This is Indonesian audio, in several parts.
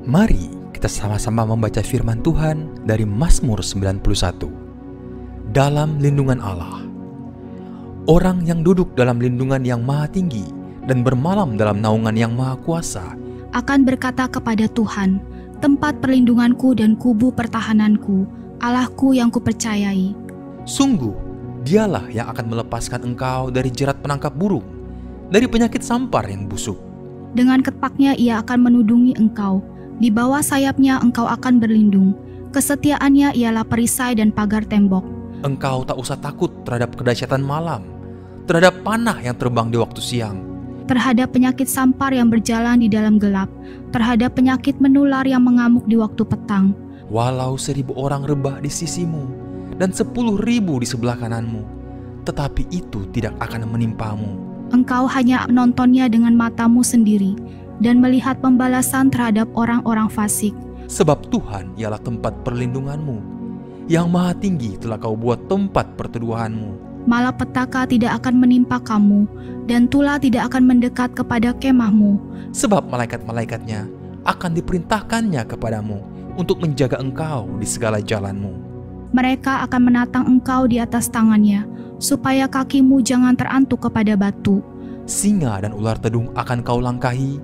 Mari kita sama-sama membaca firman Tuhan dari Mazmur 91. Dalam lindungan Allah. Orang yang duduk dalam lindungan yang maha tinggi dan bermalam dalam naungan yang maha kuasa akan berkata kepada Tuhan, tempat perlindunganku dan kubu pertahananku, Allahku yang kupercayai. Sungguh, dialah yang akan melepaskan engkau dari jerat penangkap burung, dari penyakit sampar yang busuk. Dengan ketpaknya ia akan menudungi engkau, di bawah sayapnya engkau akan berlindung. Kesetiaannya ialah perisai dan pagar tembok. Engkau tak usah takut terhadap kedahsyatan malam, terhadap panah yang terbang di waktu siang, terhadap penyakit sampar yang berjalan di dalam gelap, terhadap penyakit menular yang mengamuk di waktu petang. Walau 1.000 orang rebah di sisimu dan 10.000 di sebelah kananmu, tetapi itu tidak akan menimpamu. Engkau hanya menontonnya dengan matamu sendiri dan melihat pembalasan terhadap orang-orang fasik. Sebab Tuhan ialah tempat perlindunganmu, yang maha tinggi telah kau buat tempat perteduhanmu. Malapetaka tidak akan menimpa kamu, dan tulah tidak akan mendekat kepada kemahmu. Sebab malaikat-malaikatnya akan diperintahkannya kepadamu untuk menjaga engkau di segala jalanmu. Mereka akan menatang engkau di atas tangannya, supaya kakimu jangan terantuk kepada batu. Singa dan ular tedung akan kau langkahi,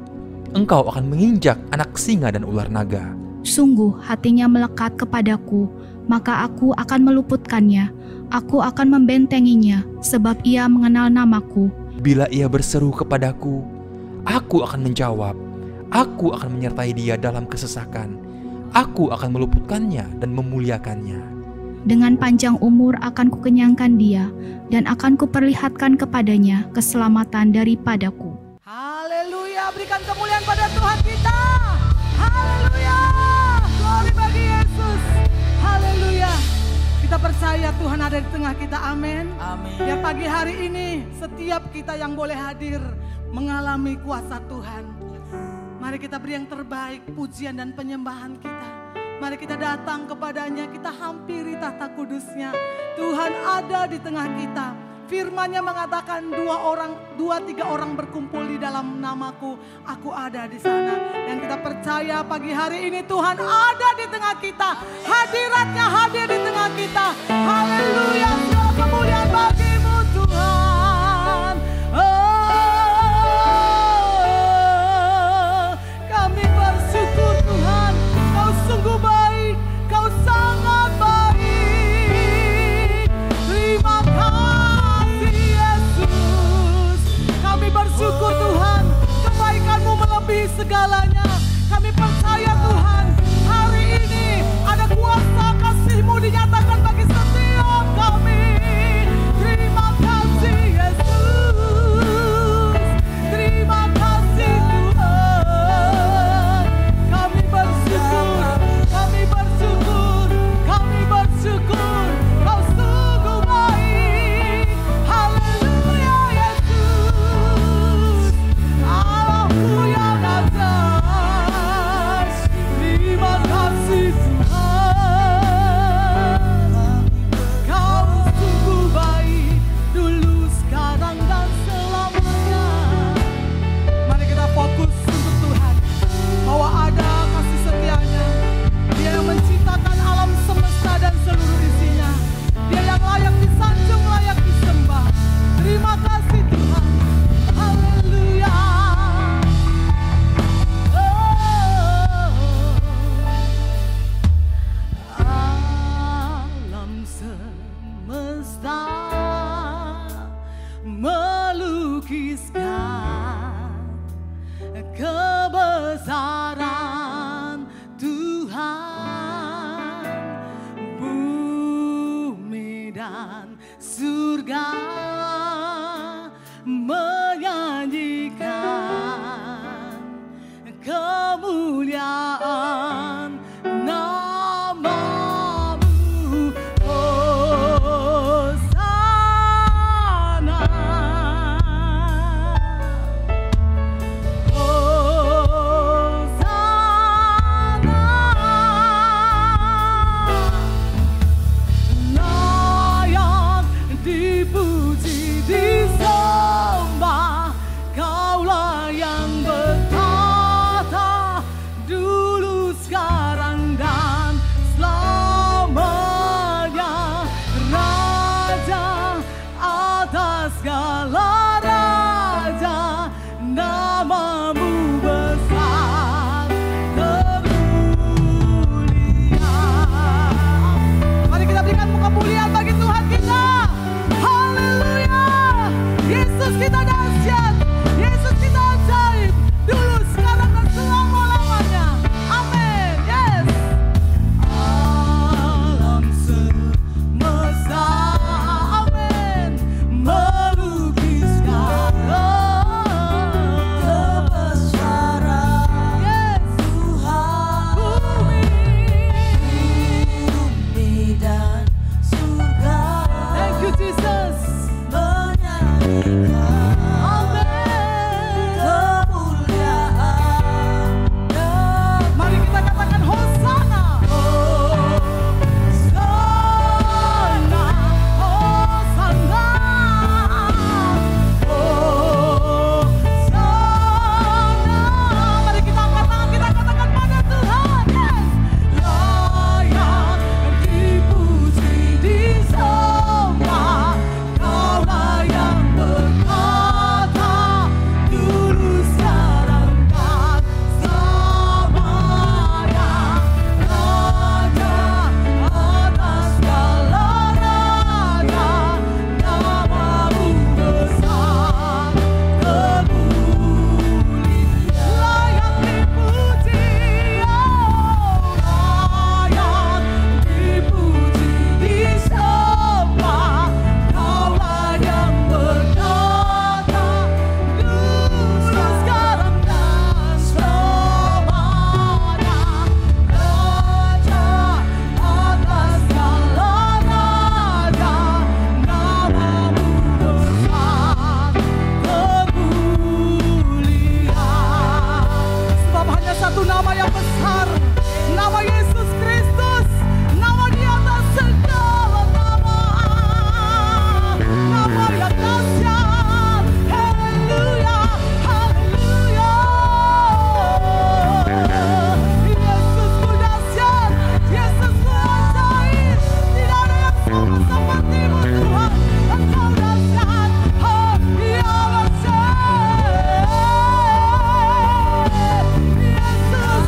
engkau akan menginjak anak singa dan ular naga. Sungguh hatinya melekat kepadaku, maka aku akan meluputkannya. Aku akan membentenginya, sebab ia mengenal namaku. Bila ia berseru kepadaku, aku akan menjawab. Aku akan menyertai dia dalam kesesakan. Aku akan meluputkannya dan memuliakannya. Dengan panjang umur akan kukenyangkan dia, dan akan kuperlihatkan kepadanya keselamatan daripadaku. Haleluya, berikan kemuliaan pada Tuhan kita. Haleluya, glory bagi Yesus. Haleluya. Kita percaya Tuhan ada di tengah kita, amin. Amin. Ya, pagi hari ini setiap kita yang boleh hadir mengalami kuasa Tuhan. Mari kita beri yang terbaik, pujian dan penyembahan kita. Mari kita datang kepadanya, kita hampiri tahta kudusnya. Tuhan ada di tengah kita. Firman-Nya mengatakan 2-3 orang berkumpul di dalam namaku, aku ada di sana. Dan kita percaya pagi hari ini Tuhan ada di tengah kita. Hadiratnya hadir di tengah kita. Haleluya, segala kemuliaan bagimu Tuhan. Kami bersyukur Tuhan, Kau sungguh baik, Kau sangat baik. Terima kasih Yesus. Kami bersyukur Tuhan, kebaikan-Mu melebihi segalanya. Kami percaya Tuhan, hari ini ada kuasa kasih-Mu dinyatakan bagi setiap kami. Terima kasih Yesus. Terima kasih Tuhan. Kami bersyukur, kami bersyukur, kami bersyukur. Kau sungguh baik. Haleluya Yesus. Allahku yang atas. Terima kasih Tuhan. Kau sungguh baik dulu, sekarang dan selamanya. Mari kita fokus untuk Tuhan, bahwa ada kasih setia-Nya. Dia yang menciptakan alam semesta dan seluruh isinya. Dia yang layak disanjung, layak disembah. Terima kasih Tuhan. Haleluya. Alam semesta melukiskan kebesaran Tuhan. Bumi dan surga menyanyikan kemuliaan nama-Mu. Hosana, Hosana. Layak dipuji, disembah. Kaulah yang bertata dulu nama yang besar, nama Yesus Kristus, nama di atas segala nama, nama yang dahsyat. Haleluya, haleluya. Yesusku dahsyat, Yesusku ajaib, tidak ada yang sama seperti-Mu Tuhan. Engkau dahsyat, oh ya dahsyat. Yesus,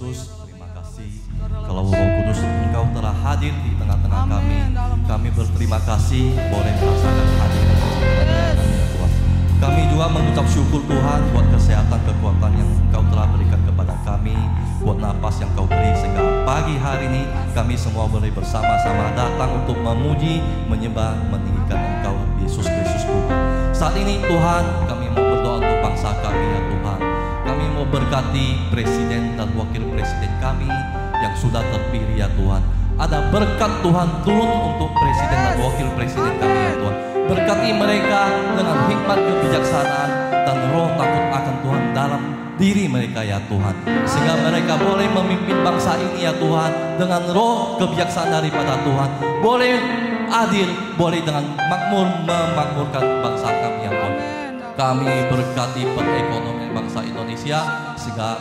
Yesus, terima kasih kalau Roh Kudus Engkau telah hadir di tengah-tengah kami. Kami berterima kasih boleh merasakan hadir di tengah-tengah kami ya Tuhan. Kami juga mengucap syukur Tuhan buat kesehatan, kekuatan yang Engkau telah berikan kepada kami, buat napas yang Kau beri sehingga pagi hari ini kami semua boleh bersama-sama datang untuk memuji, menyembah, meninggikan Engkau Yesus Kristus Tuhan. Saat ini Tuhan kami mau berdoa untuk bangsa kami ya Tuhan. Kami mau berkati presiden dan wakil presiden kami yang sudah terpilih ya Tuhan. Ada berkat Tuhan turun untuk presiden dan wakil presiden kami ya Tuhan. Berkati mereka dengan hikmat kebijaksanaan dan roh takut akan Tuhan dalam diri mereka ya Tuhan. Sehingga mereka boleh memimpin bangsa ini ya Tuhan dengan roh kebijaksanaan daripada Tuhan. Boleh adil, boleh dengan makmur memakmurkan bangsa kami ya Tuhan. Kami berkati perekonomian bangsa Indonesia sehingga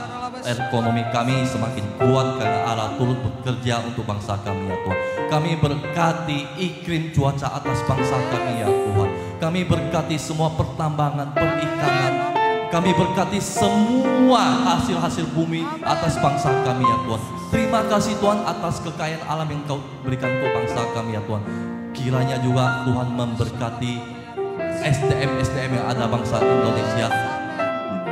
ekonomi kami semakin kuat karena Allah turut bekerja untuk bangsa kami ya Tuhan. Kami berkati iklim cuaca atas bangsa kami ya Tuhan. Kami berkati semua pertambangan, perikanan. Kami berkati semua hasil-hasil bumi atas bangsa kami ya Tuhan. Terima kasih Tuhan atas kekayaan alam yang Kau berikan untuk bangsa kami ya Tuhan. Kiranya juga Tuhan memberkati SDM yang ada bangsa Indonesia.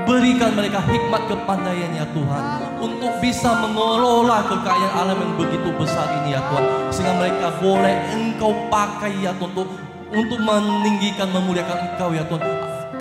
Berikan mereka hikmat kepandaian ya Tuhan untuk bisa mengelola kekayaan alam yang begitu besar ini ya Tuhan. Sehingga mereka boleh Engkau pakai ya Tuhan untuk meninggikan, memuliakan Engkau ya Tuhan.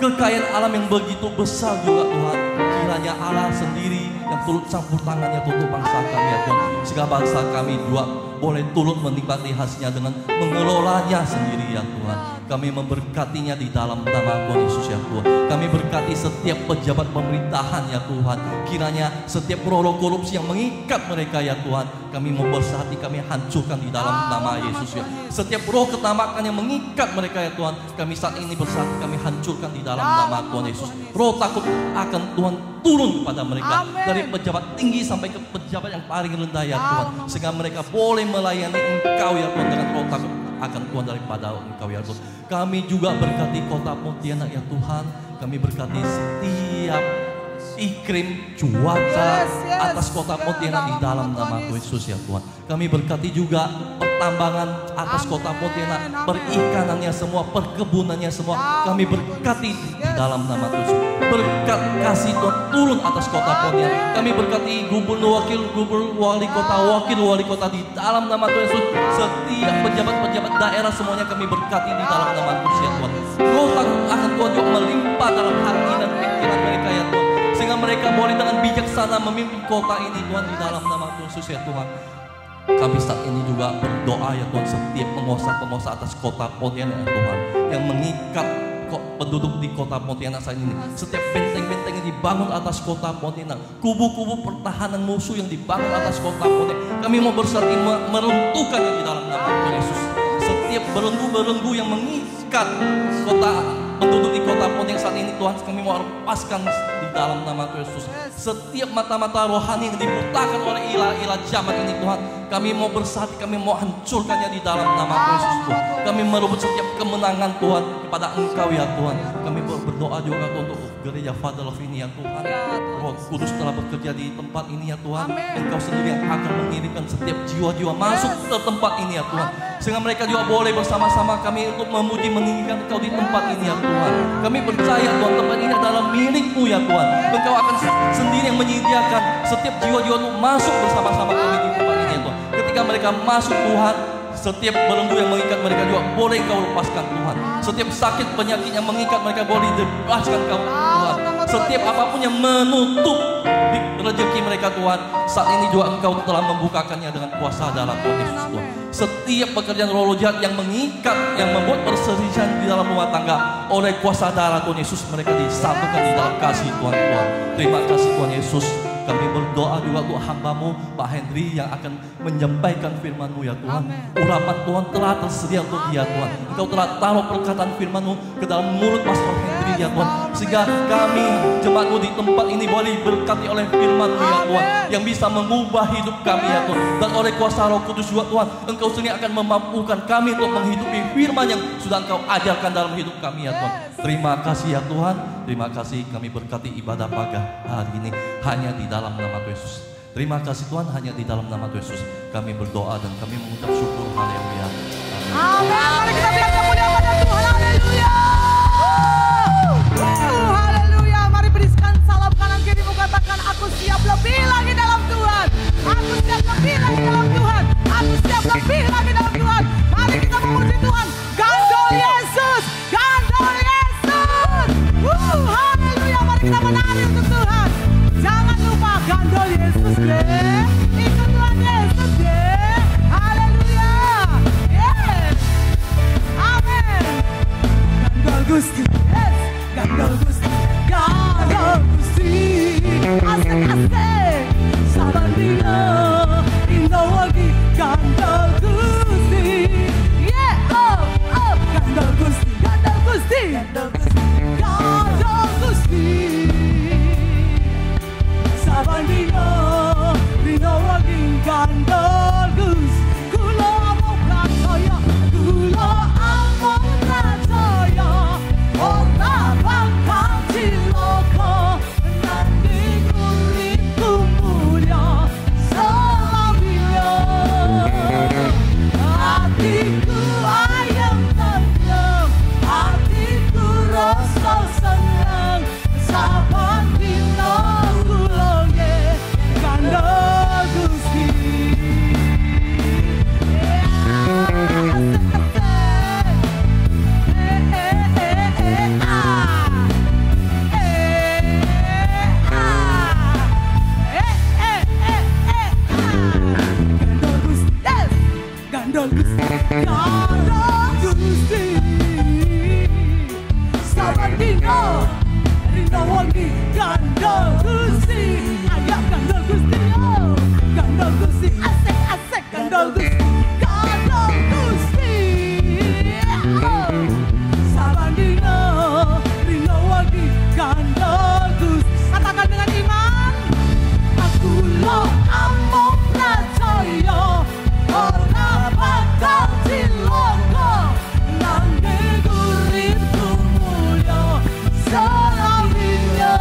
Kekayaan alam yang begitu besar juga Tuhan. Kiranya Allah sendiri yang turut campur tangannya untuk bangsa kami ya Tuhan. Sehingga bangsa kami juga boleh turut menikmati hasilnya dengan mengelolanya sendiri ya Tuhan. Kami memberkatinya di dalam nama Tuhan Yesus ya Tuhan. Kami berkati setiap pejabat pemerintahan ya Tuhan. Kiranya setiap roh korupsi yang mengikat mereka ya Tuhan, kami membersihati, kami hancurkan di dalam nama Yesus ya. Setiap roh ketamakan yang mengikat mereka ya Tuhan, kami saat ini bersatu, kami hancurkan di dalam nama Tuhan Yesus. Roh takut akan Tuhan turun kepada mereka, dari pejabat tinggi sampai ke pejabat yang paling rendah ya Tuhan. Sehingga mereka boleh melayani Engkau ya Tuhan dengan roh takut akan Tuhan daripada Engkau ya Tuhan. Kami juga berkati kota Pontianak ya Tuhan. Kami berkati setiap iklim cuaca atas kota Pontianak di dalam nama Tuhan Yesus ya Tuhan. Kami berkati juga pertambangan atas kota Pontianak, perikanannya semua, perkebunannya semua. Kami berkati di dalam nama Tuhan Yesus. Berkat kasih Tuhan turun atas kota Pontianak. Kami berkati gubernur, wali kota di dalam nama Tuhan Yesus. Setiap pejabat-pejabat daerah semuanya kami berkati di dalam nama Tuhan ya Tuhan. Roh takut akan Tuhan juga melimpah dalam hati dan pikiran mereka ya Tuhan. Sehingga mereka boleh dengan bijaksana memimpin kota ini Tuhan di dalam nama Tuhan Yesus ya Tuhan. Kami saat ini juga berdoa ya Tuhan, setiap penguasa-penguasa atas kota Pontianak ya Tuhan, yang mengikat penduduk di kota Pontianak saat ini. Setiap benteng-benteng yang dibangun atas kota Pontianak, kubu-kubu pertahanan musuh yang dibangun atas kota Pontianak, kami mau bersatu meruntuhkannya di dalam nama Tuhan Yesus. Setiap belenggu-belenggu yang mengikat kota penduduk di kota Pontianak saat ini Tuhan, kami mau lepaskan di dalam nama Tuhan Yesus. Setiap mata-mata rohani yang dibutakan oleh ilah-ilah zaman ini Tuhan, kami mau bersatu, kami mau hancurkannya di dalam nama Tuhan Yesus Tuhan. Kami merebut setiap kemenangan Tuhan kepada Engkau ya Tuhan. Kami berdoa juga untuk gereja Father Love ini ya Tuhan. Roh Kudus telah bekerja di tempat ini ya Tuhan. Engkau sendiri yang akan mengirimkan setiap jiwa-jiwa masuk ke tempat ini ya Tuhan. Sehingga mereka juga boleh bersama-sama kami untuk memuji, meninggikan Engkau di tempat ini ya Tuhan. Kami percaya Tuhan, tempat ini adalah milik-Mu ya Tuhan. Engkau akan sendiri yang menyediakan setiap jiwa-jiwa untuk masuk bersama-sama kami di tempat ini ya Tuhan. Ketika mereka masuk Tuhan, setiap belenggu yang mengikat mereka juga boleh Kau lepaskan Tuhan. Setiap sakit penyakit yang mengikat mereka boleh dilepaskan Kau Tuhan. Setiap apapun yang menutup di rezeki mereka Tuhan, saat ini juga Engkau telah membukakannya dengan kuasa darah Tuhan Yesus Tuhan. Setiap pekerjaan roh jahat yang mengikat, yang membuat perselisihan di dalam rumah tangga, oleh kuasa darah Tuhan Yesus mereka disatukan di dalam kasih Tuhan. Terima kasih Tuhan Yesus. Kami berdoa juga untuk hamba-Mu Pak Henry yang akan menyampaikan firman-Mu ya Tuhan. Urapan Tuhan telah tersedia untuk dia Tuhan. Engkau telah taruh perkataan firman-Mu ke dalam mulut Pastor Henry ya Tuhan. Sehingga kami jemaat-Mu di tempat ini boleh berkati oleh firman-Mu ya Tuhan, yang bisa mengubah hidup kami ya Tuhan. Dan oleh kuasa Roh Kudus juga Tuhan, Engkau sendiri akan memampukan kami untuk menghidupi firman yang sudah Engkau ajarkan dalam hidup kami ya Tuhan. Terima kasih ya Tuhan. Terima kasih, kami berkati ibadah pagi hari ini hanya di dalam nama Tuhan Yesus. Terima kasih Tuhan, hanya di dalam nama Tuhan Yesus kami berdoa dan kami mengucap syukur. Haleluya. Amin. Mari kita berikan kemuliaan pada Tuhan. Haleluya. Haleluya. Mari berikan salam kanan kirimu, katakan aku siap lebih lagi dalam Tuhan. Aku siap lebih lagi dalam Tuhan. Aku siap lebih lagi dalam Tuhan. Mari kita memuji Tuhan. Gandol Yesus. Gandol Yesus. Haleluya. Mari kita menari untuk Tuhan. Jangan lupa gandol Yesus deh. Ikut Tuhan Yesus deh. Haleluya. Yes. Amin. Gandol Gusti. Yes. Gandol Gusti. Gandol Gusti. Asik-asik. Sabar dia. Indo lagi. Gandol Gusti. Yeah. Oh. Gandol Gusti. Gandol Gusti. Gandol Gusti. Gandol Gusti. Sabandia, Rino lagi gandol Gus. Kula mau percaya, kula mau percaya. Ora bakal cilaka, nanti uripku mulia selamanya. Hatiku ayam tenang, hatiku rasa senang. Saban dina Gandol Gusti. Gandol Gusti. Gandol Gusti. Saban dina Rino wangi gandol Gusti. Ayo gandol Gusti yo. Gandol Gusti. Asik-asik gandol Gusti. Gandol Gusti. Saban dina Rino wangi gandol Gusti. Katakan dengan iman. Aku lo among percaya. Ora bakal cilaka. Nanging uripku mulya selamanya.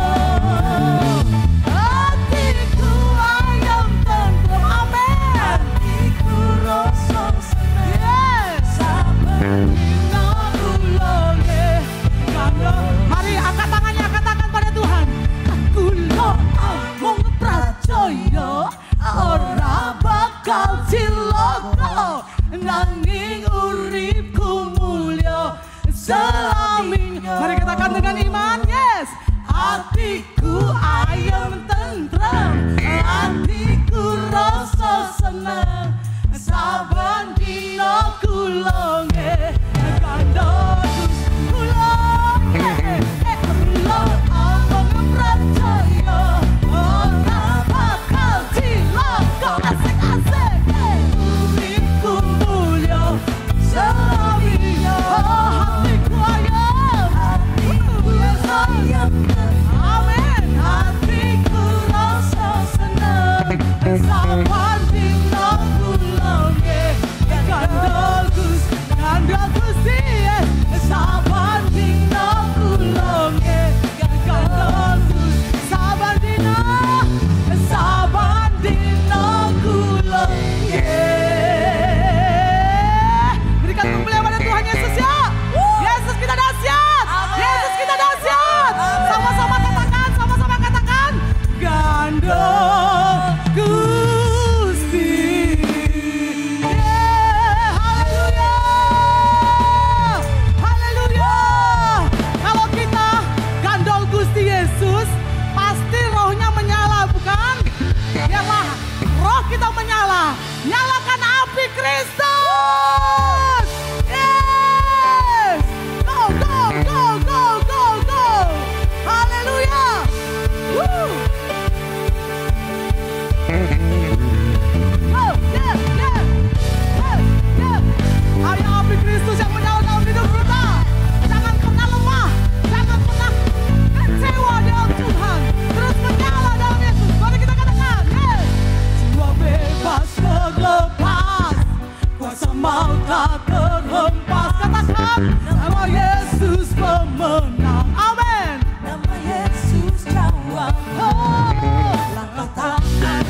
Hatiku ayam tentrem. Amin. Hatiku rasa senang. Yes. Sabar dina ulangnya gandol. Mari angkat tangannya, katakan pada Tuhan. Aku lo amung percaya. Ora bakal cilaka. Nanging uripku mulya selamanya. Mari katakan dengan iman. Yes. Hatiku ayam tentrem, hatiku rasa senang. Saban dina kula nggih gandol kula kula among percaya. Ora bakal cilaka. Asik-asik. Uripku mulya selamanya. Hatiku ayam, hatiku ayam. Amin. Hatiku rasa senang. Saban dina kula nggih gandol Gusti. Gandol Gusti. Saban dina kula nggih gandol Gusti. Saban dina kula nggih. Berikan kemuliaan pada Tuhan Yesus ya. Yesus kita dahsyat. Yesus kita dahsyat. Sama-sama katakan. Gandol Gusti. Haleluya. Haleluya. Kalau kita gandol Gusti Yesus, pasti rohnya menyala, bukan? Biarlah roh kita menyala. Nyalakan api Kristus. Yes. Go, go, go, go, go, go. Haleluya. Woo. Oh, yeah, yeah. Yes, yeah. Ayo api Kristus yang menyala dalam hidup kita. Jangan pernah lemah. Jangan pernah kecewa dalam Tuhan. Terus menyala dalam Yesus. Mari kita katakan. Yes. Jiwa bebas terlepas. Kuasa maut tak terhempas. Katakan. Nama Yesus pemenang. Amin. Nama Yesus jawab. Oh, langkah tangan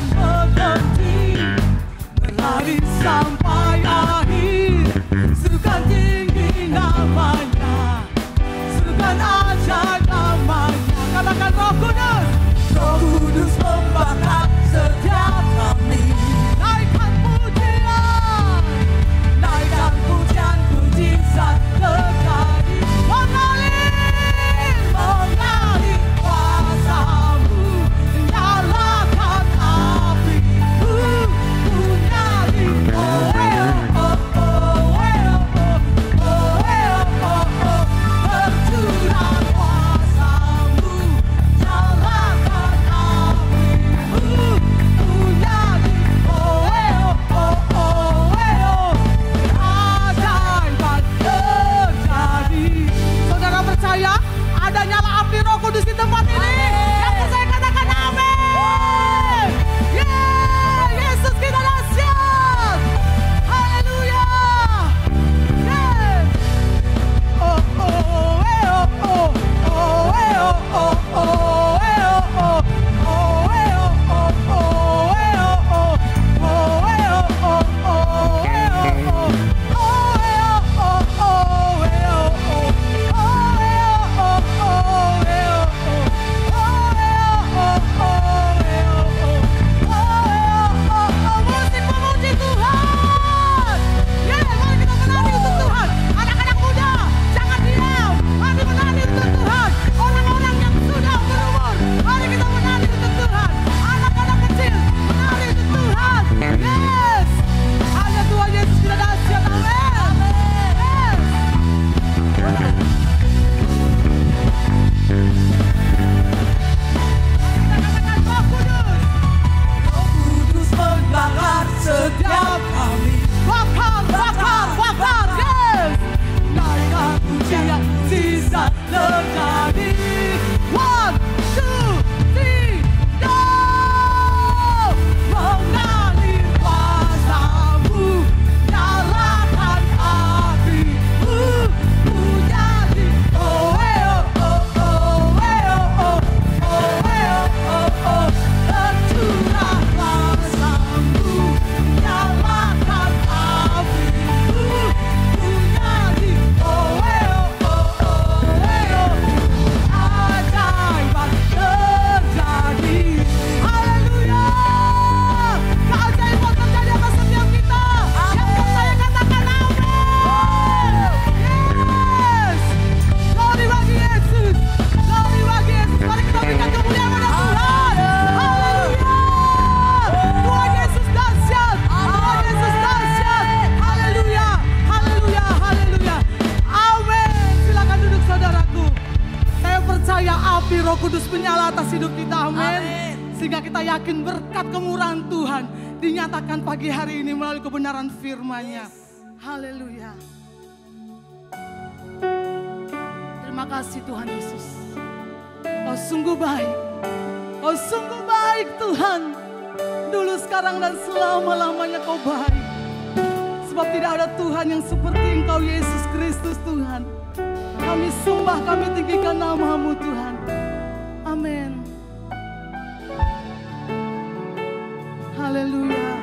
sampai akhir. Serukan tinggi namanya, serukan ajaib namanya. Katakan Roh Kudus, Roh Kudus membakar setiap kami. Naikkan pujian, naikkan pujian, pujian terjadi. Mengalir, mengalir kuasa-Mu, nyalakan api-Mu, menyali. Oh, oh, oh, oh, oh, oh, oh, oh. Tercurah kuasa-Mu, nyalakan api-Mu, menyali. Oh, oh, oh, oh, oh. Keajaiban terjadi. Saudara percaya ada nyala api Roh Kudus di tempat ini? Yang percaya katakan amin. Yeah, Yesus kita dahsyat. Haleluya. Yes. Oh oh oh oh oh oh oh oh oh yakin berkat kemurahan Tuhan dinyatakan pagi hari ini melalui kebenaran firman-Nya. Haleluya. Terima kasih Tuhan Yesus. Kau sungguh baik. Kau sungguh baik Tuhan. Dulu, sekarang, dan selama-lamanya Kau baik. Sebab tidak ada Tuhan yang seperti Engkau Yesus Kristus Tuhan. Kami sembah, kami tinggikan nama-Mu Tuhan. Amin. Haleluya.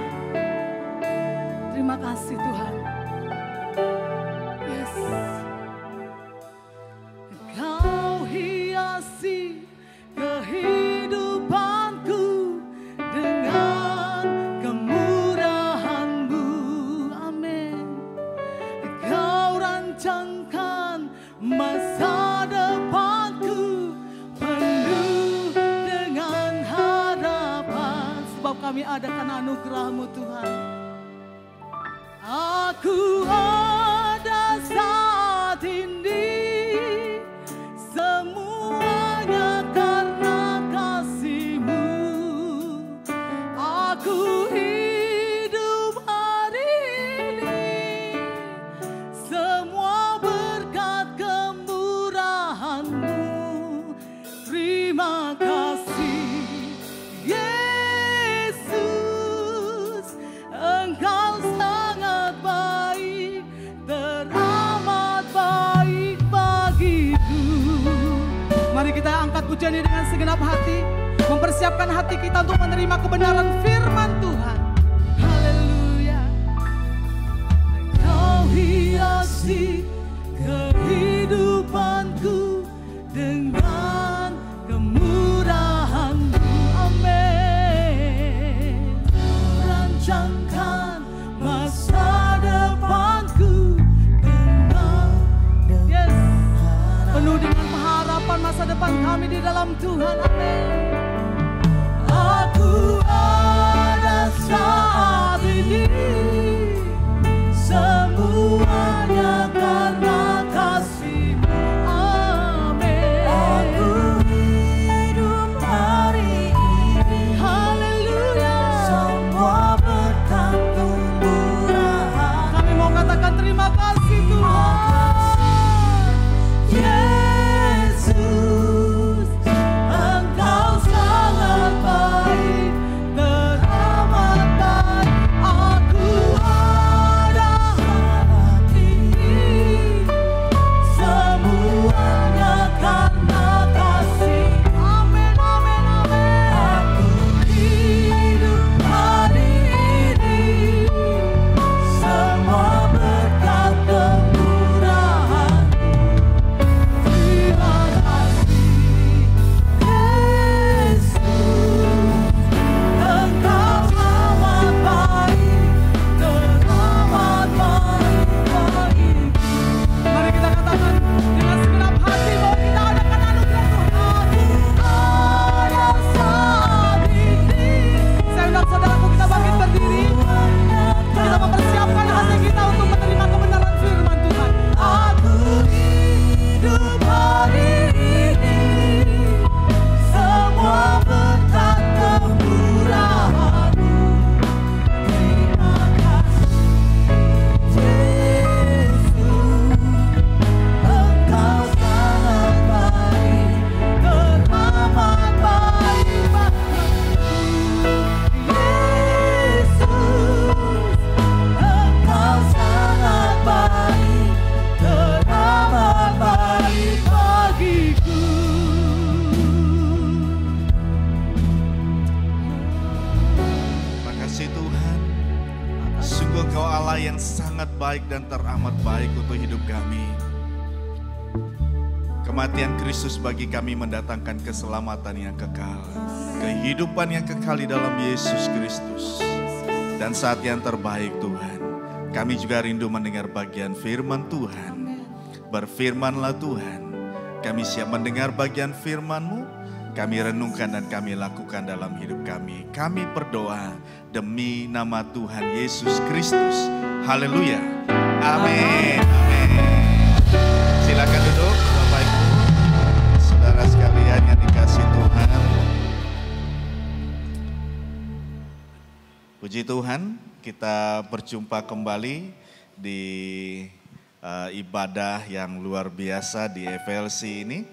Terima kasih Tuhan. Yes. Kau hiasi kehidupanku dengan kemurahan-Mu. Amin. Kau rancangkan masa depanku penuh dengan harapan. Sebab kami ada karena anugerah-Mu Tuhan. Aku ada saat ini, semuanya karena kasih-Mu. Aku hidup hari ini, semua berkat kemurahan-Mu. Terima kasih Yesus, Engkau sangat baik, teramat baik bagiku. Mari kita angkat pujian ini dengan segenap hati, mempersiapkan hati kita untuk menerima kebenaran firman Tuhan. Haleluya. dalam Tuhan. Amin. Aku ada saat ini, semuanya karena kasih-Mu. Amin. Aku hidup hari ini, haleluya, semua berkat kemurahan. Kami mau katakan terima kasih Tuhan. Yesus, Engkau sangat baik, teramat baik. Aku ada saat ini, semuanya karena kasih. Amin, amin, amin. Aku hidup hari ini, semua berkat kemurahan. Terima kasih Yesus, Engkau sangat baik, teramat baik bagiku. Mari kita katakan dengan segenap hati bahwa kita adakan anugerah Tuhan. Ada saat ini, Saya undang saudaraku kita bangkit berdiri. Kita mempersiapkan hati kita untuk menerima kebenaran firman Tuhan. aku hidup hari ini, semua berkat kemurahan-Mu. Terima kasih Yesus, Engkau sangat baik, teramat baik bagiku. Yesus, Engkau sangat baik, teramat baik bagiku. Terima kasih Tuhan. Sungguh Engkau Allah yang sangat baik dan teramat baik untuk hidup kami. Kematian Kristus bagi kami mendatangkan keselamatan yang kekal. Kehidupan yang kekal di dalam Yesus Kristus. Dan saat yang terbaik Tuhan, kami juga rindu mendengar bagian firman Tuhan. Berfirmanlah Tuhan, kami siap mendengar bagian firman-Mu, kami renungkan dan kami lakukan dalam hidup kami. Kami berdoa demi nama Tuhan Yesus Kristus. Haleluya. Amin. Amin. Silakan duduk Bapak Ibu, saudara sekalian yang dikasihi Tuhan. Puji Tuhan, kita berjumpa kembali di ibadah yang luar biasa di FLC ini.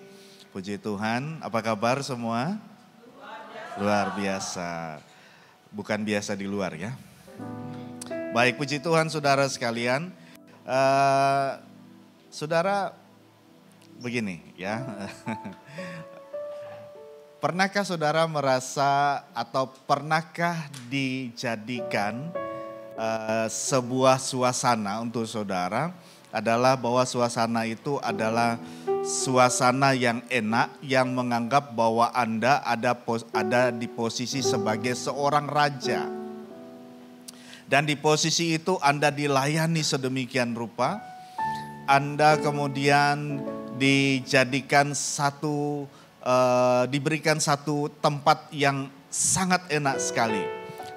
Puji Tuhan, apa kabar semua? Luar biasa. Bukan biasa di luar ya. Baik, puji Tuhan saudara sekalian. Saudara, begini ya. Pernahkah saudara merasa atau pernahkah dijadikan sebuah suasana untuk saudara adalah bahwa suasana itu adalah suasana yang enak, yang menganggap bahwa Anda ada di posisi sebagai seorang raja. Dan di posisi itu Anda dilayani sedemikian rupa, Anda kemudian dijadikan diberikan satu tempat yang sangat enak sekali.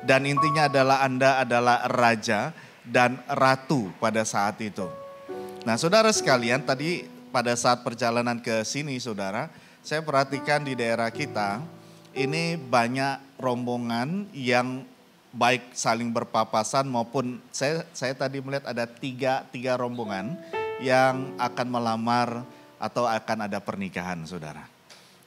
Dan intinya adalah Anda adalah raja dan ratu pada saat itu. Nah saudara sekalian, tadi pada saat perjalanan ke sini saudara, saya perhatikan di daerah kita, ini banyak rombongan yang baik saling berpapasan maupun saya tadi melihat ada tiga rombongan yang akan melamar atau akan ada pernikahan saudara.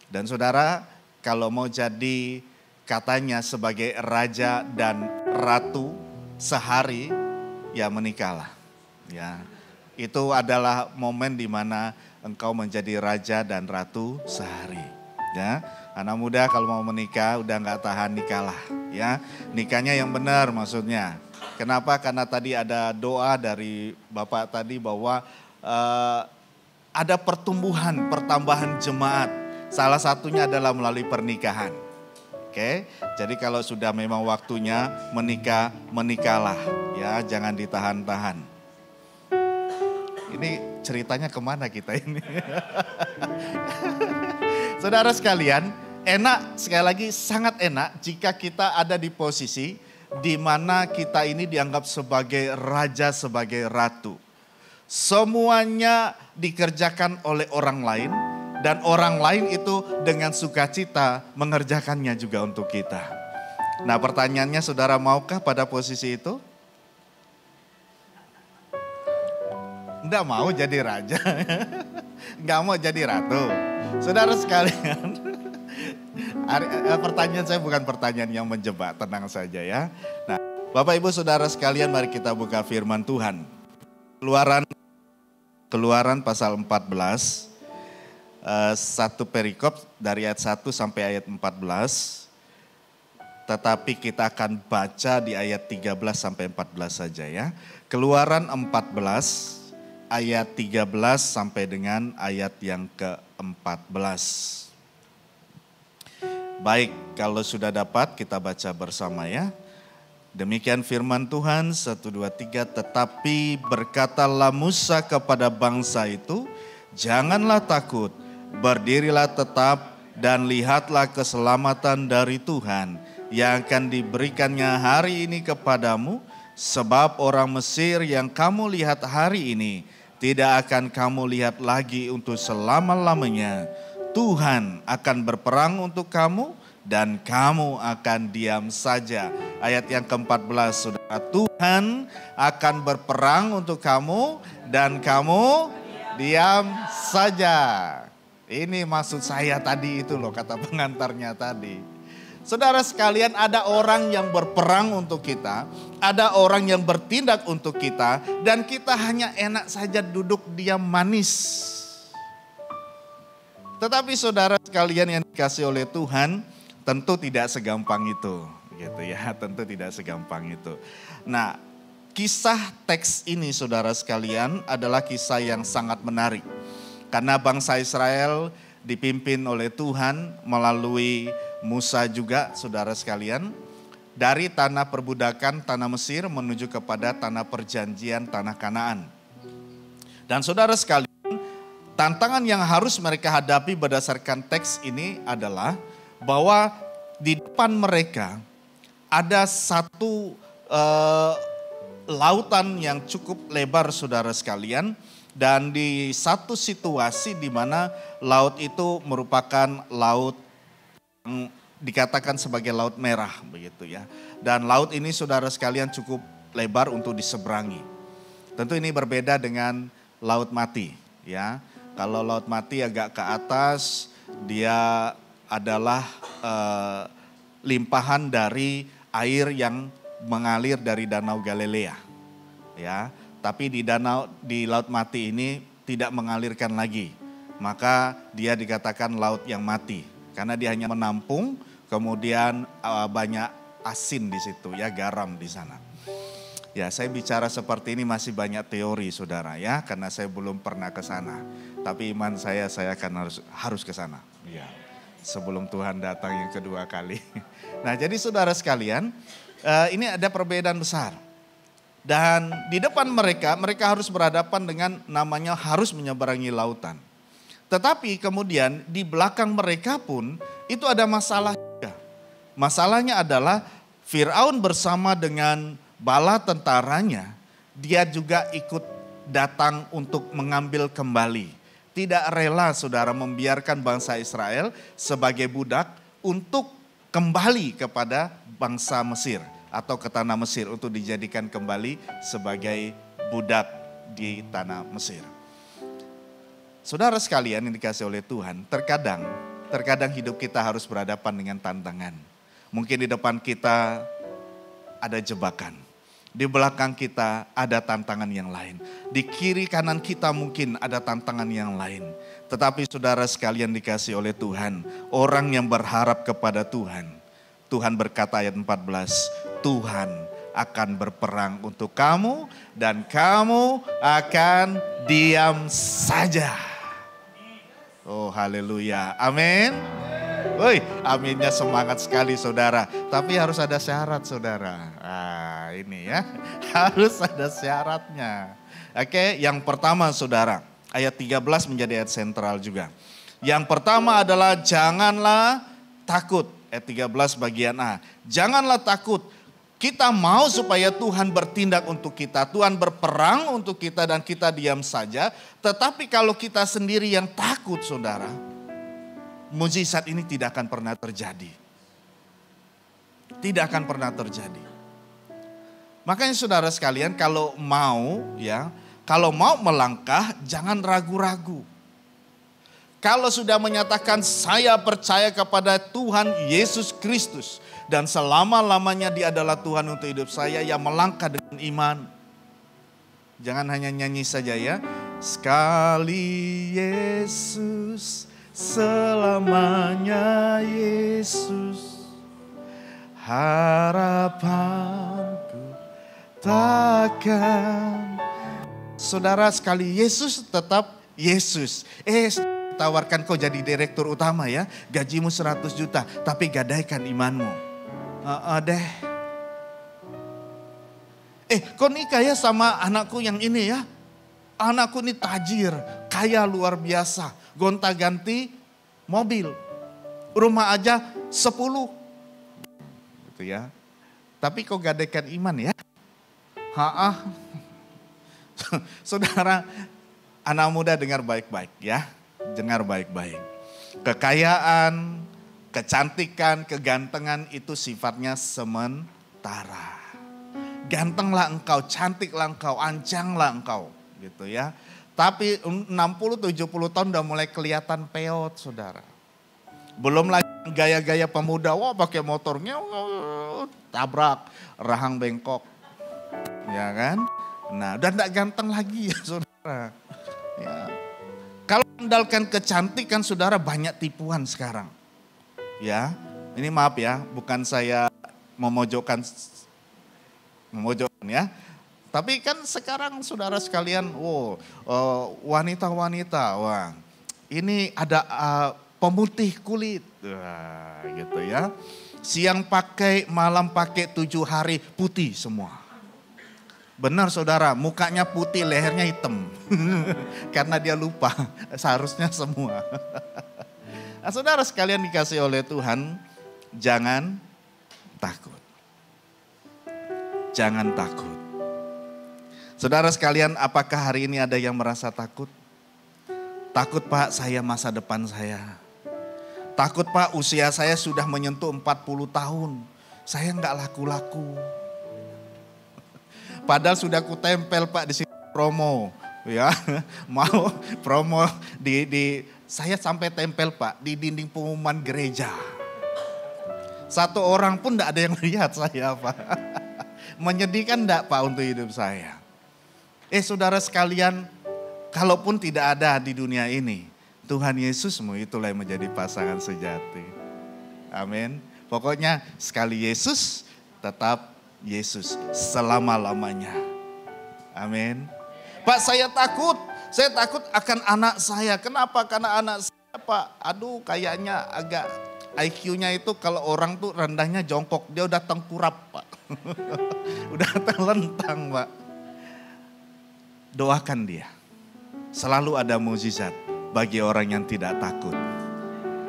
Dan saudara kalau mau jadi katanya sebagai raja dan ratu sehari ya menikahlah ya. Itu adalah momen di mana engkau menjadi raja dan ratu sehari. Ya, anak muda kalau mau menikah udah nggak tahan nikahlah. Ya, nikahnya yang benar maksudnya. Kenapa? Karena tadi ada doa dari Bapak tadi bahwa ada pertambahan jemaat. Salah satunya adalah melalui pernikahan. Oke, jadi kalau sudah memang waktunya menikah, menikahlah. Ya, jangan ditahan-tahan. Ini ceritanya kemana kita ini? Saudara sekalian, enak, sekali lagi sangat enak jika kita ada di posisi di mana kita ini dianggap sebagai raja, sebagai ratu. Semuanya dikerjakan oleh orang lain dan orang lain itu dengan sukacita mengerjakannya juga untuk kita. Nah, pertanyaannya, saudara maukah pada posisi itu? Enggak mau jadi raja, enggak mau jadi ratu. Saudara sekalian, pertanyaan saya bukan pertanyaan yang menjebak, tenang saja ya. Nah, Bapak Ibu Saudara sekalian, mari kita buka firman Tuhan. Keluaran pasal 14, satu perikop dari ayat 1 sampai ayat 14. Tetapi kita akan baca di ayat 13 sampai 14 saja ya. Keluaran 14 ayat 13 sampai dengan ayat yang ke-14. Baik, kalau sudah dapat kita baca bersama ya. Demikian firman Tuhan, 1, 2, 3. Tetapi berkatalah Musa kepada bangsa itu, janganlah takut, berdirilah tetap dan lihatlah keselamatan dari Tuhan yang akan diberikannya hari ini kepadamu. Sebab orang Mesir yang kamu lihat hari ini tidak akan kamu lihat lagi untuk selama-lamanya. Tuhan akan berperang untuk kamu dan kamu akan diam saja. Ayat yang ke-14, saudara, Tuhan akan berperang untuk kamu dan kamu diam saja. Ini maksud saya tadi itu loh, kata pengantarnya tadi. Saudara sekalian, ada orang yang berperang untuk kita, ada orang yang bertindak untuk kita, dan kita hanya enak saja duduk diam manis. Tetapi saudara sekalian yang dikasih oleh Tuhan, tentu tidak segampang itu, gitu ya. Tentu tidak segampang itu. Nah, kisah teks ini saudara sekalian adalah kisah yang sangat menarik. Karena bangsa Israel dipimpin oleh Tuhan melalui Musa juga, saudara sekalian, dari tanah perbudakan, tanah Mesir menuju kepada tanah perjanjian, tanah Kanaan. Dan saudara sekalian, tantangan yang harus mereka hadapi berdasarkan teks ini adalah bahwa di depan mereka ada satu lautan yang cukup lebar, saudara sekalian. Dan di satu situasi di mana laut itu merupakan laut yang dikatakan sebagai laut merah begitu ya. Dan laut ini saudara sekalian cukup lebar untuk diseberangi. Tentu ini berbeda dengan laut mati ya. Kalau laut mati agak ke atas, dia adalah limpahan dari air yang mengalir dari Danau Galilea ya. Tapi di laut mati ini tidak mengalirkan lagi. Maka dia dikatakan laut yang mati. Karena dia hanya menampung, kemudian banyak asin di situ ya, garam di sana. Ya, saya bicara seperti ini masih banyak teori saudara ya, karena saya belum pernah ke sana. Tapi iman saya akan harus ke sana. Ya, sebelum Tuhan datang yang kedua kali. Nah, jadi saudara sekalian, ini ada perbedaan besar. Dan di depan mereka harus berhadapan dengan namanya harus menyeberangi lautan. Tetapi kemudian di belakang mereka pun itu ada masalah juga. Masalahnya adalah Firaun bersama dengan bala tentaranya, dia juga ikut datang untuk mengambil kembali. Tidak rela saudara membiarkan bangsa Israel sebagai budak untuk kembali kepada bangsa Mesir. Atau ke tanah Mesir untuk dijadikan kembali sebagai budak di tanah Mesir. Saudara sekalian yang dikasih oleh Tuhan, terkadang hidup kita harus berhadapan dengan tantangan. Mungkin di depan kita ada jebakan, di belakang kita ada tantangan yang lain. Di kiri kanan kita mungkin ada tantangan yang lain. Tetapi saudara sekalian dikasih oleh Tuhan, orang yang berharap kepada Tuhan, Tuhan berkata ayat 14, Tuhan akan berperang untuk kamu dan kamu akan diam saja. Oh haleluya, amin. Woi, aminnya semangat sekali saudara. Tapi harus ada syarat saudara. ini ya. Harus ada syaratnya. Oke, yang pertama saudara, ayat 13 menjadi ayat sentral juga. Yang pertama adalah janganlah takut. Ayat 13 bagian A. Janganlah takut. Kita mau supaya Tuhan bertindak untuk kita. Tuhan berperang untuk kita dan kita diam saja. Tetapi kalau kita sendiri yang takut saudara, mukjizat ini tidak akan pernah terjadi. Tidak akan pernah terjadi. Makanya saudara sekalian kalau mau melangkah jangan ragu-ragu. Kalau sudah menyatakan saya percaya kepada Tuhan Yesus Kristus dan selama-lamanya Dia adalah Tuhan untuk hidup saya, ya melangkah dengan iman. Jangan hanya nyanyi saja ya. Sekali Yesus, selamanya Yesus, harapanku takkan. Saudara, sekali Yesus tetap Yesus. Tawarkan kau jadi direktur utama ya, gajimu 100 juta, tapi gadaikan imanmu. Deh. Kau nikah ya sama anakku yang ini ya. Anakku ini tajir, kaya luar biasa, gonta-ganti mobil. Rumah aja 10. Gitu ya. Tapi kau gadaikan iman ya. Saudara, anak muda dengar baik-baik ya. Dengar baik-baik. Kekayaan, kecantikan, kegantengan itu sifatnya sementara. Gantenglah engkau, cantiklah engkau, ancanglah engkau. Gitu ya. Tapi 60-70 tahun udah mulai kelihatan peot saudara. Belum lagi gaya-gaya pemuda, wah pakai motornya tabrak, rahang bengkok. Ya kan? Nah udah gak ganteng lagi ya saudara. Ya. Kalau andalkan kecantikan saudara banyak tipuan sekarang. Ya, ini maaf ya, bukan saya memojokkan ya. Tapi kan sekarang saudara sekalian, wanita-wanita, wah ini ada pemutih kulit, wah, gitu ya. Siang pakai, malam pakai, 7 hari putih semua. Benar saudara, mukanya putih, lehernya hitam. Karena dia lupa, seharusnya semua. Nah, saudara sekalian dikasih oleh Tuhan, jangan takut. Jangan takut. Saudara sekalian, apakah hari ini ada yang merasa takut? Takut Pak, saya masa depan saya. Takut Pak, usia saya sudah menyentuh 40 tahun. Saya enggak laku-laku. Padahal sudah ku tempel Pak di sini promo, ya mau promo di saya sampai tempel Pak di dinding pengumuman gereja. Satu orang pun tidak ada yang lihat saya Pak. Menyedihkan enggak Pak untuk hidup saya? Saudara sekalian, kalaupun tidak ada di dunia ini, Tuhan Yesusmu itulah yang menjadi pasangan sejati. Amin. Pokoknya sekali Yesus tetap Yesus selama-lamanya. Amin. Pak saya takut akan anak saya. Kenapa? Karena anak saya Pak, aduh kayaknya agak IQ-nya itu kalau orang tuh rendahnya jongkok, dia udah tengkurap Pak. Udah terlentang Pak. Doakan dia. Selalu ada mukjizat bagi orang yang tidak takut.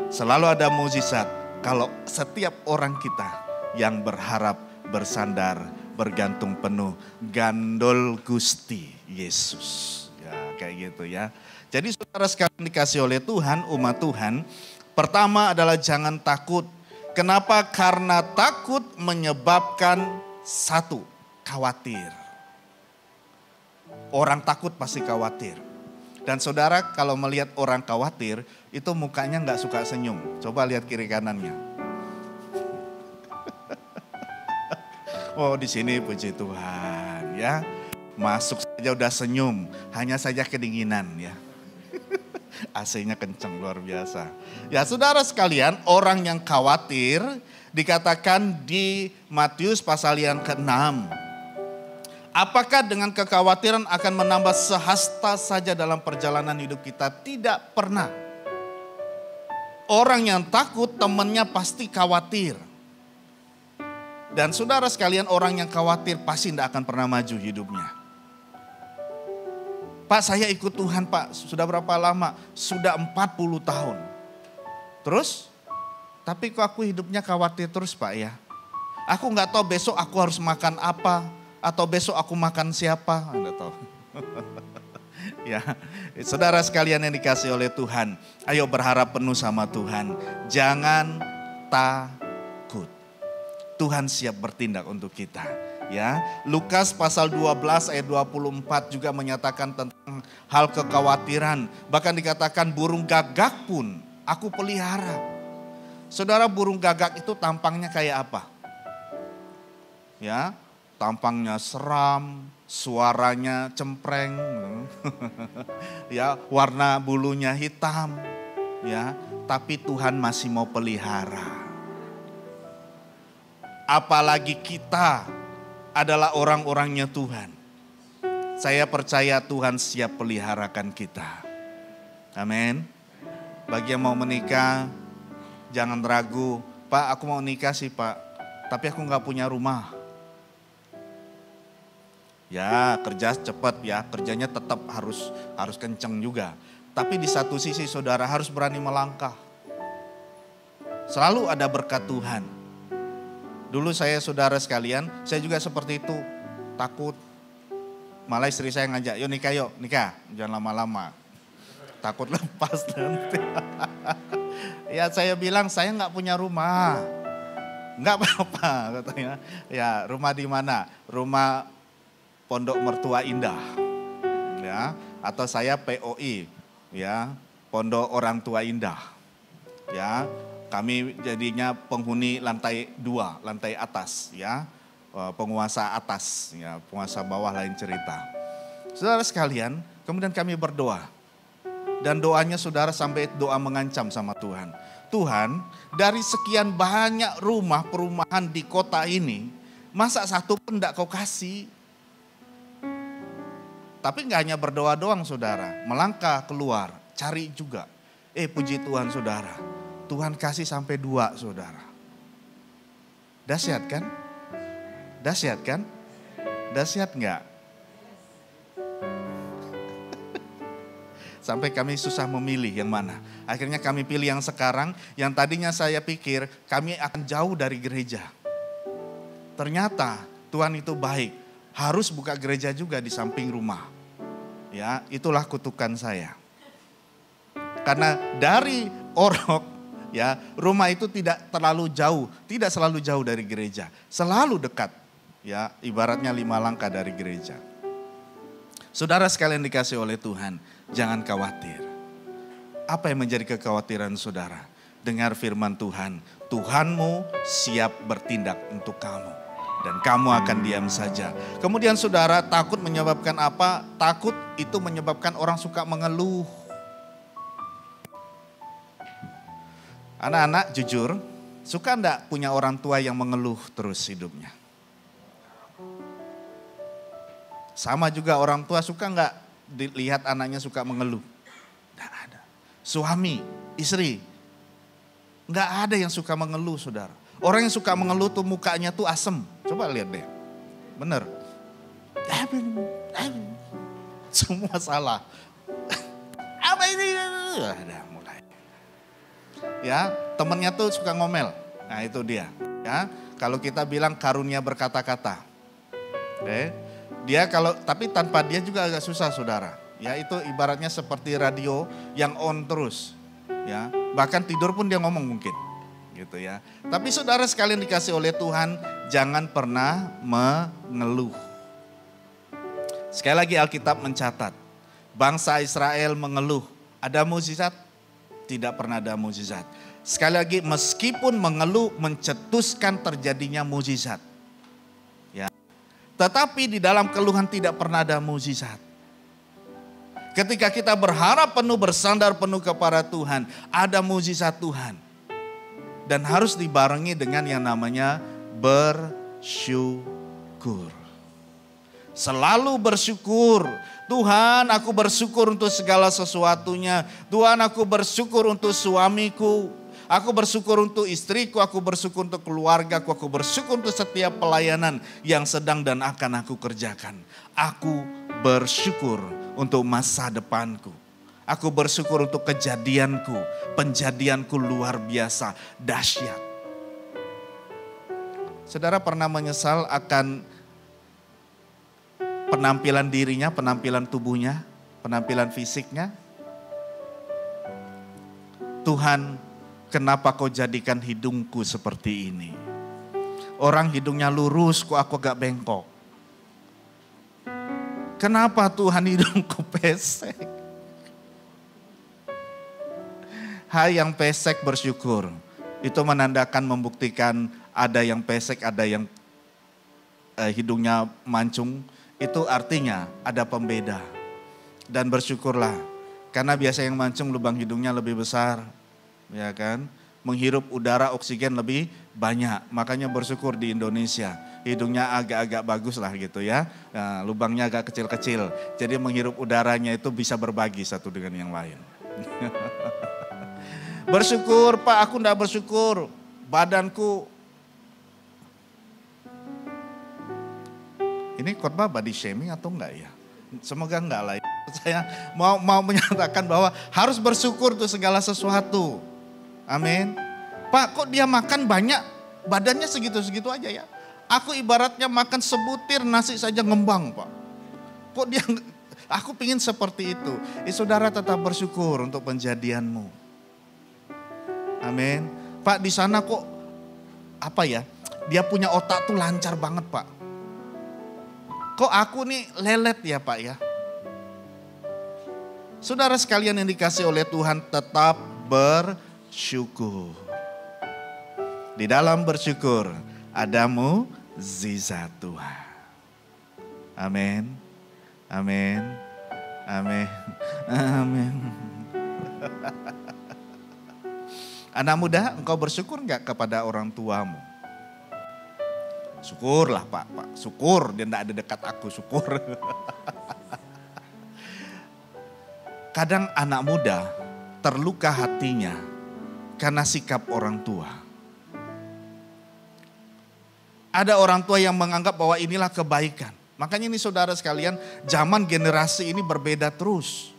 Selalu ada mukjizat kalau setiap orang kita yang berharap, bersandar, bergantung penuh, gandol Gusti Yesus. Ya kayak gitu ya. Jadi saudara sekalian dikasih oleh Tuhan, umat Tuhan. Pertama adalah jangan takut. Kenapa? Karena takut menyebabkan satu, khawatir. Orang takut pasti khawatir. Dan saudara kalau melihat orang khawatir, itu mukanya gak suka senyum. Coba lihat kiri kanannya. Oh di sini puji Tuhan ya. Masuk saja udah senyum, hanya saja kedinginan ya. AC-nya kenceng luar biasa. Ya saudara sekalian, orang yang khawatir dikatakan di Matius pasal yang ke-6. Apakah dengan kekhawatiran akan menambah sehasta saja dalam perjalanan hidup kita? Tidak pernah. Orang yang takut temannya pasti khawatir. Dan saudara sekalian, orang yang khawatir pasti tidak akan pernah maju hidupnya. Pak, saya ikut Tuhan Pak, sudah berapa lama? Sudah 40 tahun. Terus? Tapi kok aku hidupnya khawatir terus Pak ya? Aku nggak tahu besok aku harus makan apa, atau besok aku makan siapa, Anda tahu. Ya, saudara sekalian yang dikasih oleh Tuhan, ayo berharap penuh sama Tuhan. Jangan takut. Tuhan siap bertindak untuk kita. Ya, Lukas pasal 12 ayat 24 juga menyatakan tentang hal kekhawatiran. Bahkan dikatakan burung gagak pun aku pelihara. Saudara, burung gagak itu tampangnya kayak apa? Ya, tampangnya seram, suaranya cempreng, ya, warna bulunya hitam, ya. Tapi Tuhan masih mau pelihara. Apalagi kita adalah orang-orangnya Tuhan. Saya percaya Tuhan siap peliharakan kita. Amin. Bagi yang mau menikah, jangan ragu. Pak, aku mau nikah sih Pak, tapi aku gak punya rumah. Ya, kerja cepat ya, kerjanya tetap harus kenceng juga. Tapi di satu sisi saudara harus berani melangkah. Selalu ada berkat Tuhan. Dulu saya, saudara sekalian, saya juga seperti itu, takut. Malah istri saya ngajak, yuk nikah, jangan lama-lama. Takut lepas nanti. Ya saya bilang, saya nggak punya rumah. Nggak apa-apa katanya. Ya, rumah di mana? Rumah Pondok Mertua Indah. Ya, atau saya POI, ya, Pondok Orang Tua Indah. Ya, kami jadinya penghuni lantai 2, lantai atas, ya, penguasa atas, ya, penguasa bawah lain cerita. Saudara sekalian, kemudian kami berdoa. Dan doanya saudara sampai doa mengancam sama Tuhan. Tuhan, dari sekian banyak rumah perumahan di kota ini, masa satu pun enggak kau kasih? Tapi enggak hanya berdoa doang saudara, melangkah keluar, cari juga. Puji Tuhan saudara, Tuhan kasih sampai 2 saudara. Dahsyat kan? Dahsyat kan? Dahsyat enggak? Sampai kami susah memilih yang mana. Akhirnya kami pilih yang sekarang, yang tadinya saya pikir kami akan jauh dari gereja. Ternyata Tuhan itu baik, harus buka gereja juga di samping rumah. Ya, itulah kutukan saya. Karena dari Orok, ya, rumah itu tidak terlalu jauh, tidak selalu jauh dari gereja, selalu dekat. Ya, ibaratnya 5 langkah dari gereja. Saudara sekalian dikasih oleh Tuhan, jangan khawatir. Apa yang menjadi kekhawatiran saudara? Dengar firman Tuhan, Tuhanmu siap bertindak untuk kamu. Dan kamu akan diam saja. Kemudian saudara, takut menyebabkan apa? Takut itu menyebabkan orang suka mengeluh. Anak-anak jujur, suka enggak punya orang tua yang mengeluh terus hidupnya? Sama juga orang tua suka enggak dilihat anaknya suka mengeluh? Enggak ada. Suami, istri, enggak ada yang suka mengeluh saudara. Orang yang suka mengeluh tuh mukanya tuh asem. Coba lihat deh, bener. Semua salah. Apa ini? Ada mulai. Ya, temennya tuh suka ngomel. Nah itu dia. Ya, kalau kita bilang karunia berkata-kata. Dia kalau, tapi tanpa dia juga agak susah saudara. Ya itu ibaratnya seperti radio yang on terus. Ya, bahkan tidur pun dia ngomong mungkin. Gitu ya. Tapi saudara sekalian dikasih oleh Tuhan, jangan pernah mengeluh. Sekali lagi Alkitab mencatat, bangsa Israel mengeluh. Ada mukjizat? Tidak pernah ada mukjizat. Sekali lagi, meskipun mengeluh mencetuskan terjadinya mukjizat. Ya. Tetapi di dalam keluhan tidak pernah ada mukjizat. Ketika kita berharap penuh, bersandar penuh kepada Tuhan, ada mukjizat Tuhan. Dan harus dibarengi dengan yang namanya bersyukur. Selalu bersyukur. Tuhan, aku bersyukur untuk segala sesuatunya. Tuhan, aku bersyukur untuk suamiku. Aku bersyukur untuk istriku, aku bersyukur untuk keluargaku, aku bersyukur untuk setiap pelayanan yang sedang dan akan aku kerjakan. Aku bersyukur untuk masa depanku. Aku bersyukur untuk kejadianku, penjadianku luar biasa, dahsyat. Saudara pernah menyesal akan penampilan dirinya, penampilan tubuhnya, penampilan fisiknya? Tuhan, kenapa kau jadikan hidungku seperti ini? Orang hidungnya lurus, kok aku agak bengkok. Kenapa Tuhan hidungku pesek? Hai yang pesek bersyukur. Itu menandakan, membuktikan ada yang pesek, ada yang hidungnya mancung. Itu artinya ada pembeda. Dan bersyukurlah. Karena biasa yang mancung lubang hidungnya lebih besar. Ya kan? Menghirup udara oksigen lebih banyak. Makanya bersyukur di Indonesia. Hidungnya agak-agak bagus lah gitu ya. Nah, lubangnya agak kecil-kecil. Jadi menghirup udaranya itu bisa berbagi satu dengan yang lain. Bersyukur Pak, aku enggak bersyukur. Badanku. Ini khotbah body shaming atau enggak ya? Semoga enggak lah. Saya mau menyatakan bahwa harus bersyukur untuk segala sesuatu. Amin. Pak, kok dia makan banyak, badannya segitu-segitu aja ya. Aku ibaratnya makan sebutir nasi saja ngembang Pak. Kok dia, aku pingin seperti itu. Saudara tetap bersyukur untuk penjadianmu. Amin. Pak, di sana kok apa ya? Dia punya otak tuh lancar banget Pak. Kok aku nih lelet ya Pak ya? Saudara sekalian yang dikasih oleh Tuhan, tetap bersyukur. Di dalam bersyukur ada mukjizat Tuhan. Amin. Amin. Amin. Amin. Anak muda, engkau bersyukur enggak kepada orang tuamu? Syukurlah Pak. Syukur dia enggak ada dekat aku, syukur. Kadang anak muda terluka hatinya karena sikap orang tua. Ada orang tua yang menganggap bahwa inilah kebaikan. Makanya ini saudara sekalian, zaman generasi ini berbeda terus.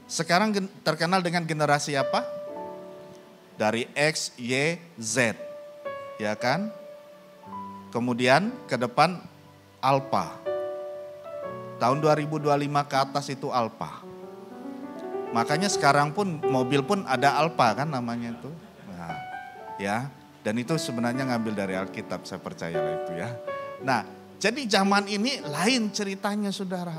Sekarang terkenal dengan generasi apa? Dari X, Y, Z. Ya kan? Kemudian ke depan Alpha. Tahun 2025 ke atas itu Alpha. Makanya sekarang pun mobil pun ada Alpha kan namanya itu. Nah, ya, dan itu sebenarnya ngambil dari Alkitab, saya percaya itu ya. Nah, jadi zaman ini lain ceritanya saudara.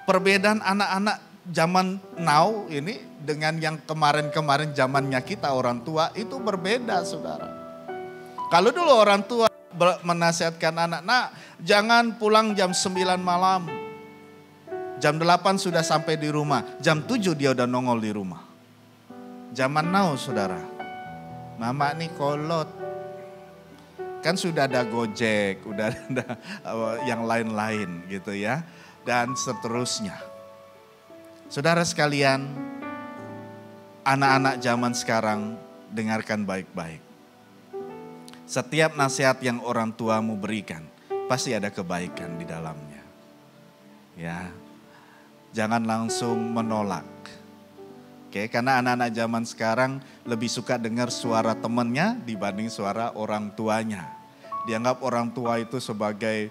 Perbedaan anak-anak zaman now ini dengan yang kemarin-kemarin zamannya kita orang tua itu berbeda saudara. Kalau dulu orang tua menasihatkan anak, nak jangan pulang jam 9 malam. Jam 8 sudah sampai di rumah. Jam 7 dia udah nongol di rumah. Zaman now saudara. Mama nih kolot. Kan sudah ada Gojek, udah ada yang lain-lain gitu ya. Dan seterusnya. Saudara sekalian, anak-anak zaman sekarang dengarkan baik-baik. Setiap nasihat yang orang tuamu berikan, pasti ada kebaikan di dalamnya. Ya, jangan langsung menolak. Oke, karena anak-anak zaman sekarang lebih suka dengar suara temannya dibanding suara orang tuanya. Dianggap orang tua itu sebagai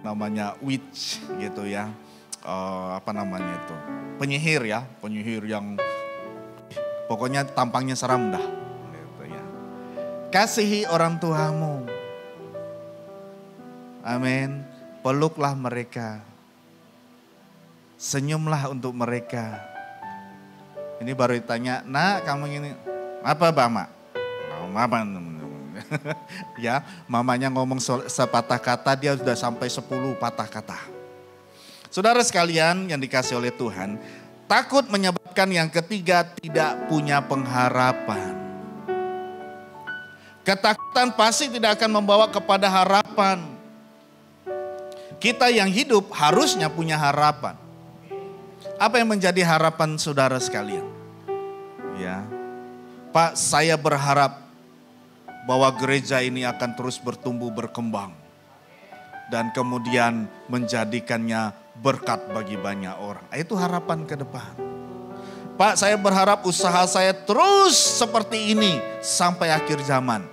namanya witch gitu ya. Apa namanya itu? Penyihir ya, penyihir yang pokoknya tampangnya seram dah. Kasihi orang tuamu. Amin. Peluklah mereka. Senyumlah untuk mereka. Ini baru ditanya, nak kamu ini apa Mama? Mama. Ya, mamanya ngomong sepatah kata, dia sudah sampai 10 patah kata. Saudara sekalian yang dikasih oleh Tuhan, takut menyebabkan yang ketiga tidak punya pengharapan. Ketakutan pasti tidak akan membawa kepada harapan. Kita yang hidup harusnya punya harapan. Apa yang menjadi harapan saudara sekalian? Ya, Pak, saya berharap bahwa gereja ini akan terus bertumbuh berkembang. Dan kemudian menjadikannya berkat bagi banyak orang. Itu harapan ke depan. Pak, saya berharap usaha saya terus seperti ini sampai akhir zaman.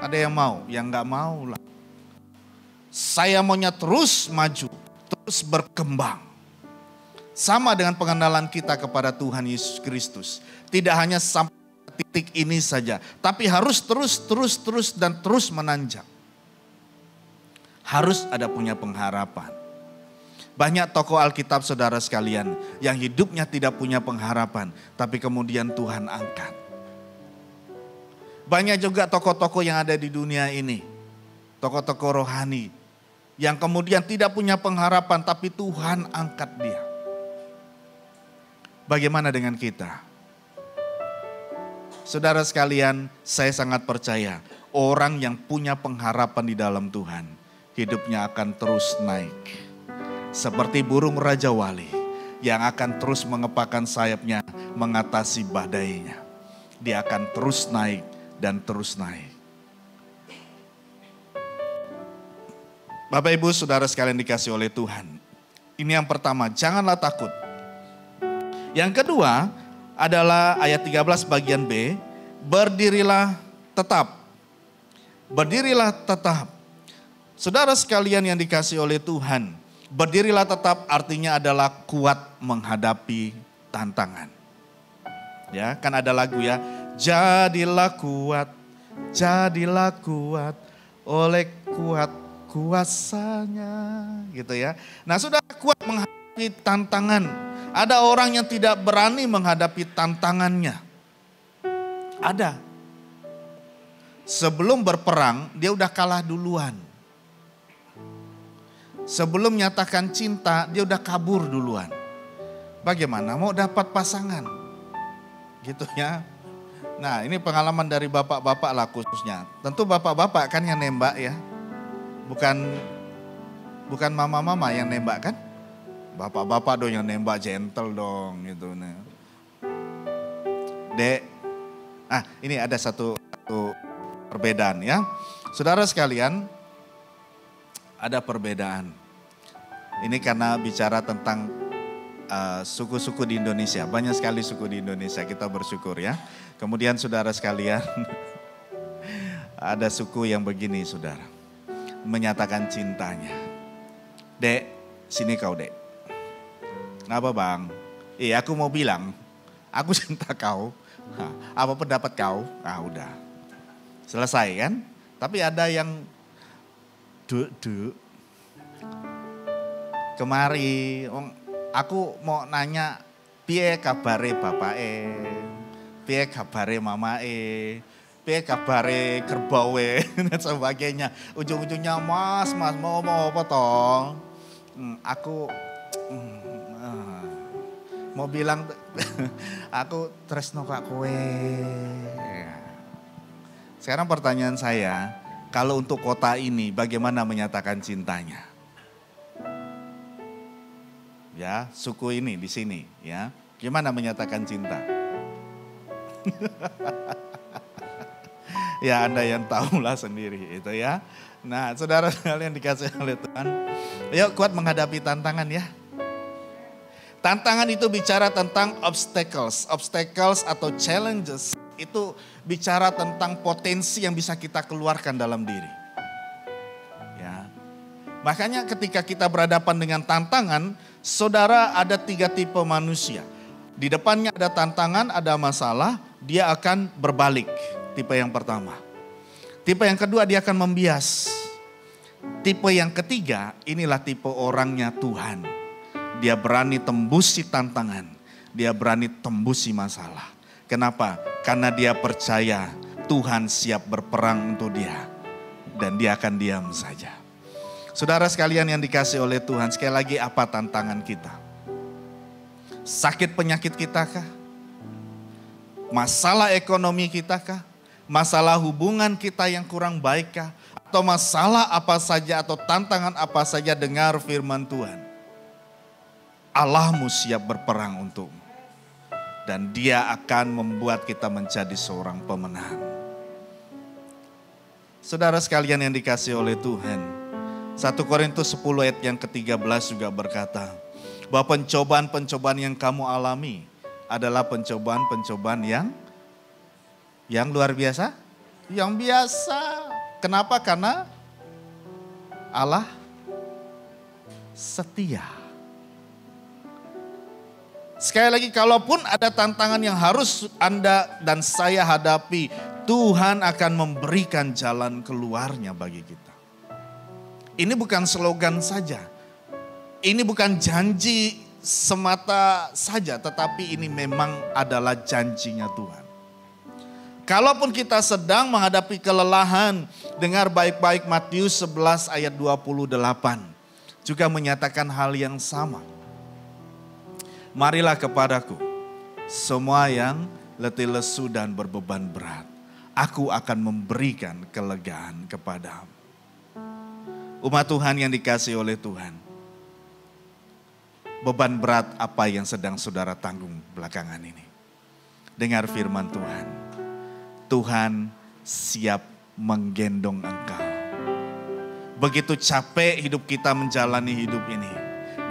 Ada yang mau? Yang enggak mau lah. Saya maunya terus maju, terus berkembang. Sama dengan pengenalan kita kepada Tuhan Yesus Kristus. Tidak hanya sampai titik ini saja, tapi harus terus dan terus menanjak. Harus ada punya pengharapan. Banyak tokoh Alkitab saudara sekalian yang hidupnya tidak punya pengharapan, tapi kemudian Tuhan angkat. Banyak juga tokoh-tokoh yang ada di dunia ini, tokoh-tokoh rohani, yang kemudian tidak punya pengharapan, tapi Tuhan angkat dia. Bagaimana dengan kita? Saudara sekalian, saya sangat percaya orang yang punya pengharapan di dalam Tuhan, hidupnya akan terus naik. Seperti burung Raja Wali yang akan terus mengepakkan sayapnya mengatasi badainya. Dia akan terus naik dan terus naik. Bapak Ibu saudara sekalian dikasih oleh Tuhan. Ini yang pertama, janganlah takut. Yang kedua adalah ayat 13 bagian B, berdirilah tetap. Berdirilah tetap. Saudara sekalian yang dikasih oleh Tuhan, berdirilah tetap artinya adalah kuat menghadapi tantangan. Ya, kan ada lagu ya, jadilah kuat oleh kuat kuasanya, gitu ya. Nah, saudara kuat menghadapi tantangan. Ada orang yang tidak berani menghadapi tantangannya. Ada. Sebelum berperang, dia udah kalah duluan. Sebelum menyatakan cinta, dia udah kabur duluan. Bagaimana mau dapat pasangan? Gitu ya. Nah, ini pengalaman dari bapak-bapak lah khususnya. Tentu bapak-bapak kan yang nembak ya. Bukan mama-mama yang nembak kan? Bapak-bapak dong yang nembak, gentle dong gitu. Dek, ini ada satu perbedaan ya. Saudara sekalian, ada perbedaan. Ini karena bicara tentang suku-suku di Indonesia. Banyak sekali suku di Indonesia, kita bersyukur ya. Kemudian saudara sekalian, ada suku yang begini saudara. Menyatakan cintanya. Dek, sini kau dek. Kenapa bang? Aku mau bilang, aku cinta kau. Apa pendapat kau? Udah. Selesai kan? Tapi ada yang duk. Kemari, aku mau nanya, piye kabare bapake, piye kabare mamae, piye kabare kerbawe, dan sebagainya. Ujung-ujungnya mas mau apa toh? Aku mau bilang, aku tresno kak kowe. Sekarang pertanyaan saya, kalau untuk kota ini bagaimana menyatakan cintanya? Ya, suku ini di sini ya. Gimana menyatakan cinta? Ya Anda yang tahulah sendiri itu ya. Nah, saudara sekalian dikasih oleh Tuhan. Yuk kuat menghadapi tantangan ya. Tantangan itu bicara tentang obstacles. Obstacles atau challenges itu bicara tentang potensi yang bisa kita keluarkan dalam diri. Ya. Makanya ketika kita berhadapan dengan tantangan, saudara ada 3 tipe manusia. Di depannya ada tantangan, ada masalah, dia akan berbalik. Tipe yang pertama. Tipe yang kedua dia akan membias. Tipe yang ketiga inilah tipe orangnya Tuhan. Dia berani tembusi tantangan. Dia berani tembusi masalah. Kenapa? Karena dia percaya Tuhan siap berperang untuk dia. Dan dia akan diam saja. Saudara sekalian yang dikasih oleh Tuhan, sekali lagi apa tantangan kita? Sakit penyakit kita kah? Masalah ekonomi kita kah? Masalah hubungan kita yang kurang baik kah? Atau masalah apa saja atau tantangan apa saja, dengar firman Tuhan. Allahmu siap berperang untukmu. Dan Dia akan membuat kita menjadi seorang pemenang. Saudara sekalian yang dikasihi oleh Tuhan, 1 Korintus 10 ayat yang ke-13 juga berkata, bahwa pencobaan-pencobaan yang kamu alami adalah pencobaan-pencobaan yang luar biasa. Yang biasa. Kenapa? Karena Allah setia. Sekali lagi, kalaupun ada tantangan yang harus Anda dan saya hadapi, Tuhan akan memberikan jalan keluarnya bagi kita. Ini bukan slogan saja. Ini bukan janji semata saja, tetapi ini memang adalah janjinya Tuhan. Kalaupun kita sedang menghadapi kelelahan, dengar baik-baik Matius 11 ayat 28. Juga menyatakan hal yang sama. Marilah kepadaku, semua yang letih lesu dan berbeban berat. Aku akan memberikan kelegaan kepadamu. Umat Tuhan yang dikasihi oleh Tuhan. Beban berat apa yang sedang saudara tanggung belakangan ini? Dengar firman Tuhan. Tuhan siap menggendong engkau. Begitu capek hidup kita menjalani hidup ini.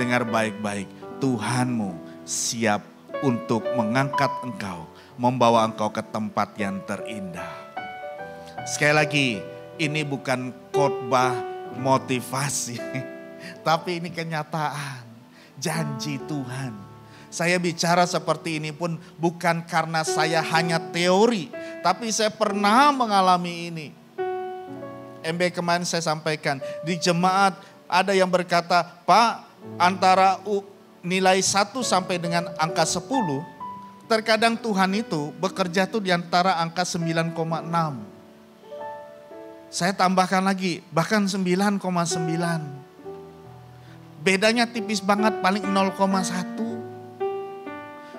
Dengar baik-baik, Tuhanmu siap untuk mengangkat engkau, membawa engkau ke tempat yang terindah. Sekali lagi, ini bukan khotbah motivasi, tapi ini kenyataan, janji Tuhan. Saya bicara seperti ini pun bukan karena saya hanya teori, tapi saya pernah mengalami ini. MB kemarin saya sampaikan, di jemaat ada yang berkata, Pak, antara nilai 1 sampai dengan angka 10, terkadang Tuhan itu bekerja tuh di antara angka 9,6. Saya tambahkan lagi, bahkan 9,9. Bedanya tipis banget, paling 0,1.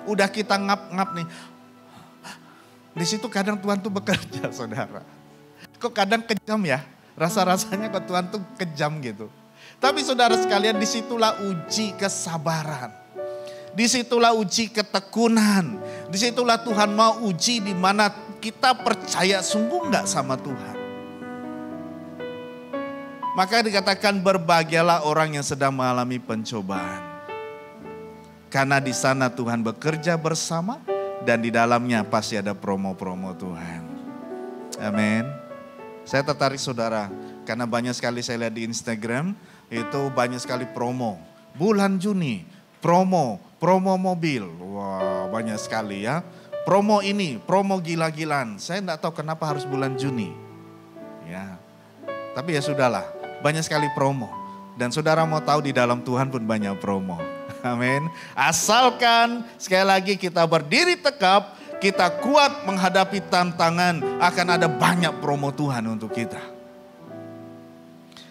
Udah kita ngap-ngap nih. Di situ kadang Tuhan tuh bekerja, saudara. Kok kadang kejam ya? Rasa-rasanya kok Tuhan tuh kejam gitu. Tapi saudara sekalian, disitulah uji kesabaran. Disitulah uji ketekunan. Disitulah Tuhan mau uji di mana kita percaya sungguh enggak sama Tuhan. Maka dikatakan berbahagialah orang yang sedang mengalami pencobaan. Karena di sana Tuhan bekerja bersama dan di dalamnya pasti ada promo-promo Tuhan. Amin. Saya tertarik saudara, karena banyak sekali saya lihat di Instagram, itu banyak sekali promo. Bulan Juni, promo mobil. Wah, banyak sekali ya. Promo ini, promo gila-gilaan. Saya enggak tahu kenapa harus bulan Juni. Ya. Tapi ya sudahlah, banyak sekali promo. Dan saudara mau tahu, di dalam Tuhan pun banyak promo. Amin. Asalkan sekali lagi kita berdiri tegap, kita kuat menghadapi tantangan, akan ada banyak promo Tuhan untuk kita.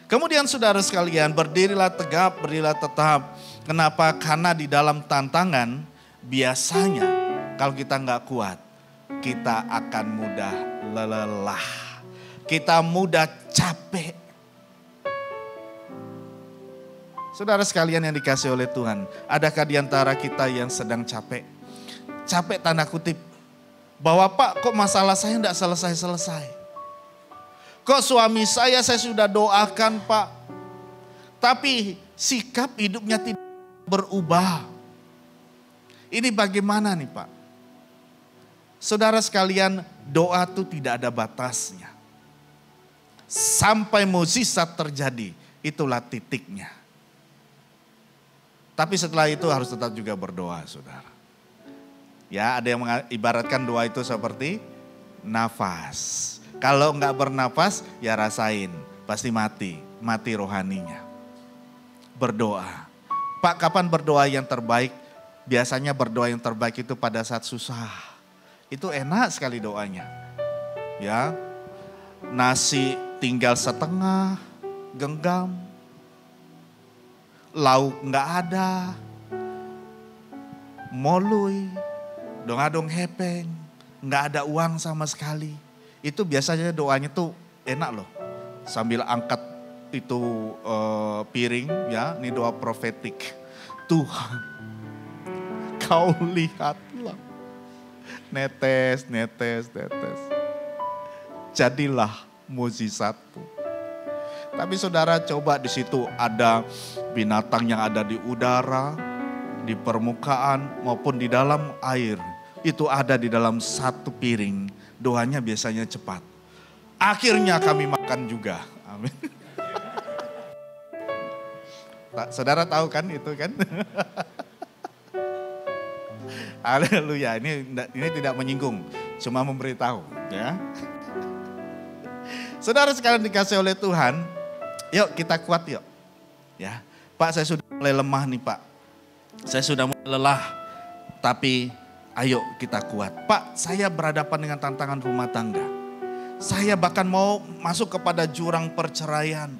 Kemudian saudara sekalian, berdirilah tegap, berdirilah tetap. Kenapa? Karena di dalam tantangan biasanya kalau kita nggak kuat, kita akan mudah lelah. Kita mudah capek. Saudara sekalian yang dikasihi oleh Tuhan, adakah di antara kita yang sedang capek? Capek tanda kutip. Bahwa Pak, kok masalah saya enggak selesai-selesai? Kok suami saya sudah doakan Pak, tapi sikap hidupnya tidak berubah. Ini bagaimana nih Pak? Saudara sekalian, doa itu tidak ada batasnya. Sampai mukjizat terjadi, itulah titiknya. Tapi setelah itu harus tetap juga berdoa, saudara. Ya, ada yang mengibaratkan doa itu seperti nafas. Kalau enggak bernafas, ya rasain, pasti mati rohaninya. Berdoa. Pak, kapan berdoa yang terbaik? Biasanya berdoa yang terbaik itu pada saat susah. Itu enak sekali doanya. Ya, nasi tinggal setengah, genggam. Lauk enggak ada, molui, dong-adong hepeng, enggak ada uang sama sekali. Itu biasanya doanya tuh enak loh. Sambil angkat itu piring ya, ini doa profetik. Tuhan, Kau lihatlah Netes, netes, netes. Jadilah mukjizatmu. Tapi saudara coba di situ ada binatang yang ada di udara, di permukaan maupun di dalam air. Itu ada di dalam satu piring. Doanya biasanya cepat. Akhirnya kami makan juga. Amin. Saudara tahu kan itu kan? Haleluya, ini tidak menyinggung, cuma memberitahu ya. Saudara sekalian dikasih oleh Tuhan, yuk kita kuat yuk. Ya, Pak saya sudah mulai lemah nih Pak. Saya sudah mulai lelah, tapi ayo kita kuat. Pak saya berhadapan dengan tantangan rumah tangga. Saya bahkan mau masuk kepada jurang perceraian.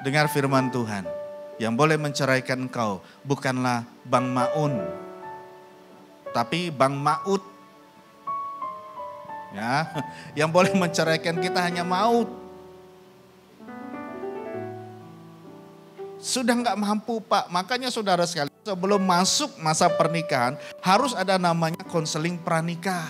Dengar firman Tuhan. Yang boleh menceraikan engkau bukanlah Bang Maun, tapi Bang Maut. Ya, yang boleh menceraikan kita hanya maut. Sudah nggak mampu Pak, makanya saudara sekalian sebelum masuk masa pernikahan harus ada namanya konseling pranikah.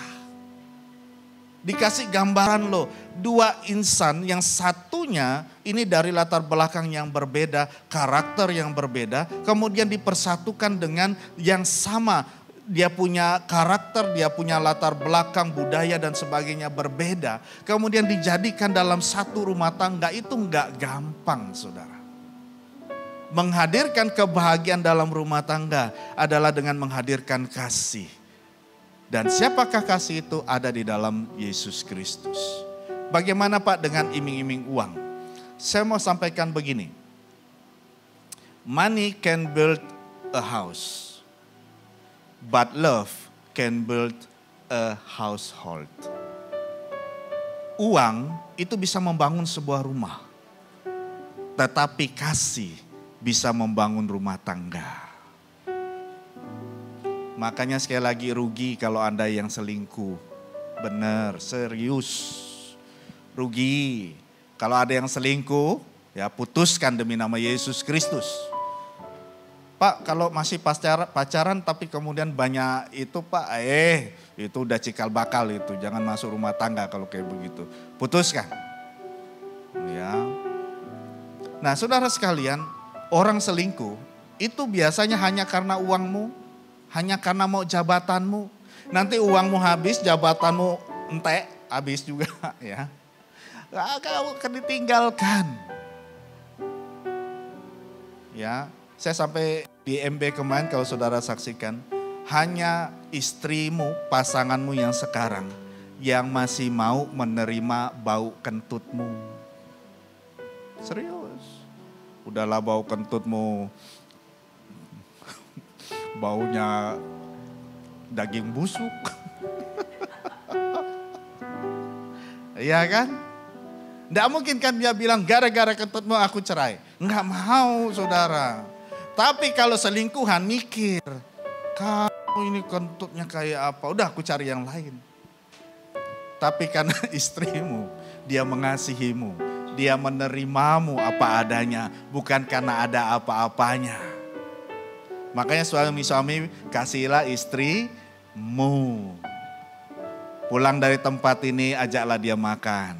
Dikasih gambaran loh, dua insan yang satunya ini dari latar belakang yang berbeda, karakter yang berbeda, kemudian dipersatukan dengan yang sama. Dia punya karakter, dia punya latar belakang, budaya dan sebagainya berbeda. Kemudian dijadikan dalam satu rumah tangga itu enggak gampang saudara. Menghadirkan kebahagiaan dalam rumah tangga adalah dengan menghadirkan kasih. Dan siapakah kasih itu? Ada di dalam Yesus Kristus. Bagaimana Pak dengan iming-iming uang? Saya mau sampaikan begini. Money can build a house, but love can build a household. Uang itu bisa membangun sebuah rumah, tetapi kasih bisa membangun rumah tangga. Makanya sekali lagi rugi kalau Anda yang selingkuh. Benar, serius. Rugi. Kalau ada yang selingkuh, ya putuskan demi nama Yesus Kristus. Pak, kalau masih pacaran tapi kemudian banyak itu Pak, itu udah cikal bakal itu. Jangan masuk rumah tangga kalau kayak begitu. Putuskan. Ya. Nah saudara sekalian, orang selingkuh itu biasanya hanya karena uangmu. Hanya karena mau jabatanmu. Nanti uangmu habis, jabatanmu entek, habis juga ya. Kau akan ditinggalkan. Ya, saya sampai di MB kemarin kalau saudara saksikan. Hanya istrimu, pasanganmu yang sekarang. Yang masih mau menerima bau kentutmu. Serius. Udahlah bau kentutmu. Baunya daging busuk. Iya kan? Nggak mungkin kan dia bilang gara-gara kentutmu aku cerai. Nggak mau saudara. Tapi kalau selingkuhan mikir. Kamu ini kentutnya kayak apa? Udah aku cari yang lain. Tapi karena istrimu, dia mengasihimu. Dia menerimamu apa adanya. Bukan karena ada apa-apanya. Makanya suami-suami kasihilah istrimu. Pulang dari tempat ini ajaklah dia makan.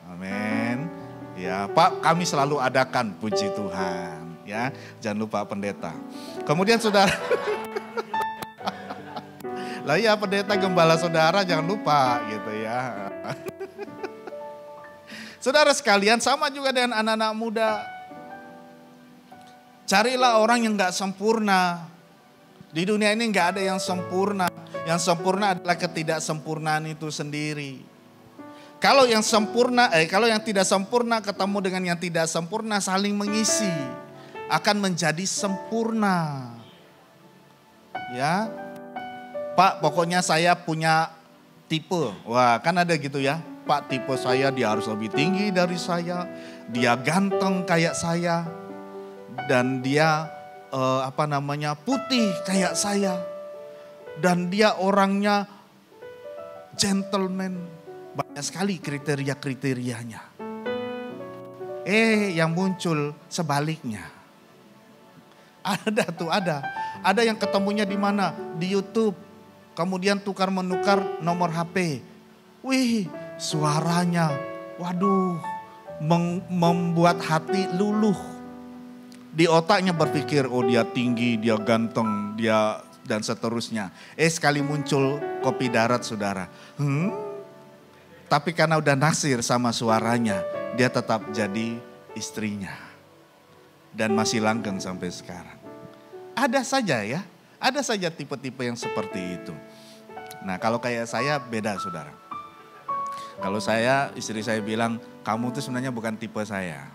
Amin. Ya, Pak, kami selalu adakan, puji Tuhan. Ya, jangan lupa pendeta. Kemudian saudara, lah ya pendeta gembala saudara jangan lupa gitu ya. Saudara sekalian sama juga dengan anak-anak muda. Carilah orang yang gak sempurna. Di dunia ini gak ada yang sempurna. Yang sempurna adalah ketidaksempurnaan itu sendiri. Kalau yang sempurna, kalau yang tidak sempurna ketemu dengan yang tidak sempurna saling mengisi. Akan menjadi sempurna. Ya. Pak, pokoknya saya punya tipe. Wah, kan ada gitu ya. Pak, tipe saya dia harus lebih tinggi dari saya. Dia ganteng kayak saya. Dan dia putih kayak saya. Dan dia orangnya gentleman. Banyak sekali kriteria-kriterianya. Yang muncul sebaliknya. Ada tuh, ada. Ada yang ketemunya di mana? Di YouTube. Kemudian tukar-menukar nomor HP. Wih, suaranya, waduh, membuat hati luluh. Di otaknya berpikir, oh dia tinggi, dia ganteng, dia dan seterusnya. Sekali muncul kopi darat saudara. Tapi karena udah naksir sama suaranya, dia tetap jadi istrinya. Dan masih langgeng sampai sekarang. Ada saja ya, ada saja tipe-tipe yang seperti itu. Nah kalau kayak saya beda saudara. Kalau saya, istri saya bilang, kamu tuh sebenarnya bukan tipe saya.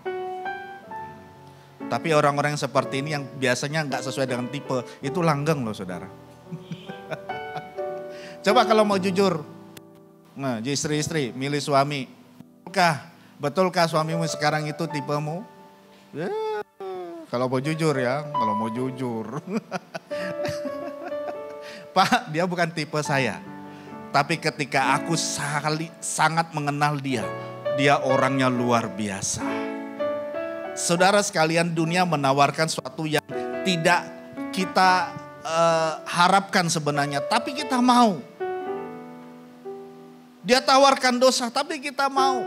Tapi orang-orang yang seperti ini yang biasanya nggak sesuai dengan tipe, itu langgeng loh saudara. Coba kalau mau jujur, nah istri-istri milih suami, betulkah suamimu sekarang itu tipemu? Kalau mau jujur ya, kalau mau jujur. Pak, dia bukan tipe saya. Tapi ketika aku sangat mengenal dia, dia orangnya luar biasa. Saudara sekalian, dunia menawarkan sesuatu yang tidak kita harapkan sebenarnya, tapi kita mau. Dia tawarkan dosa, tapi kita mau.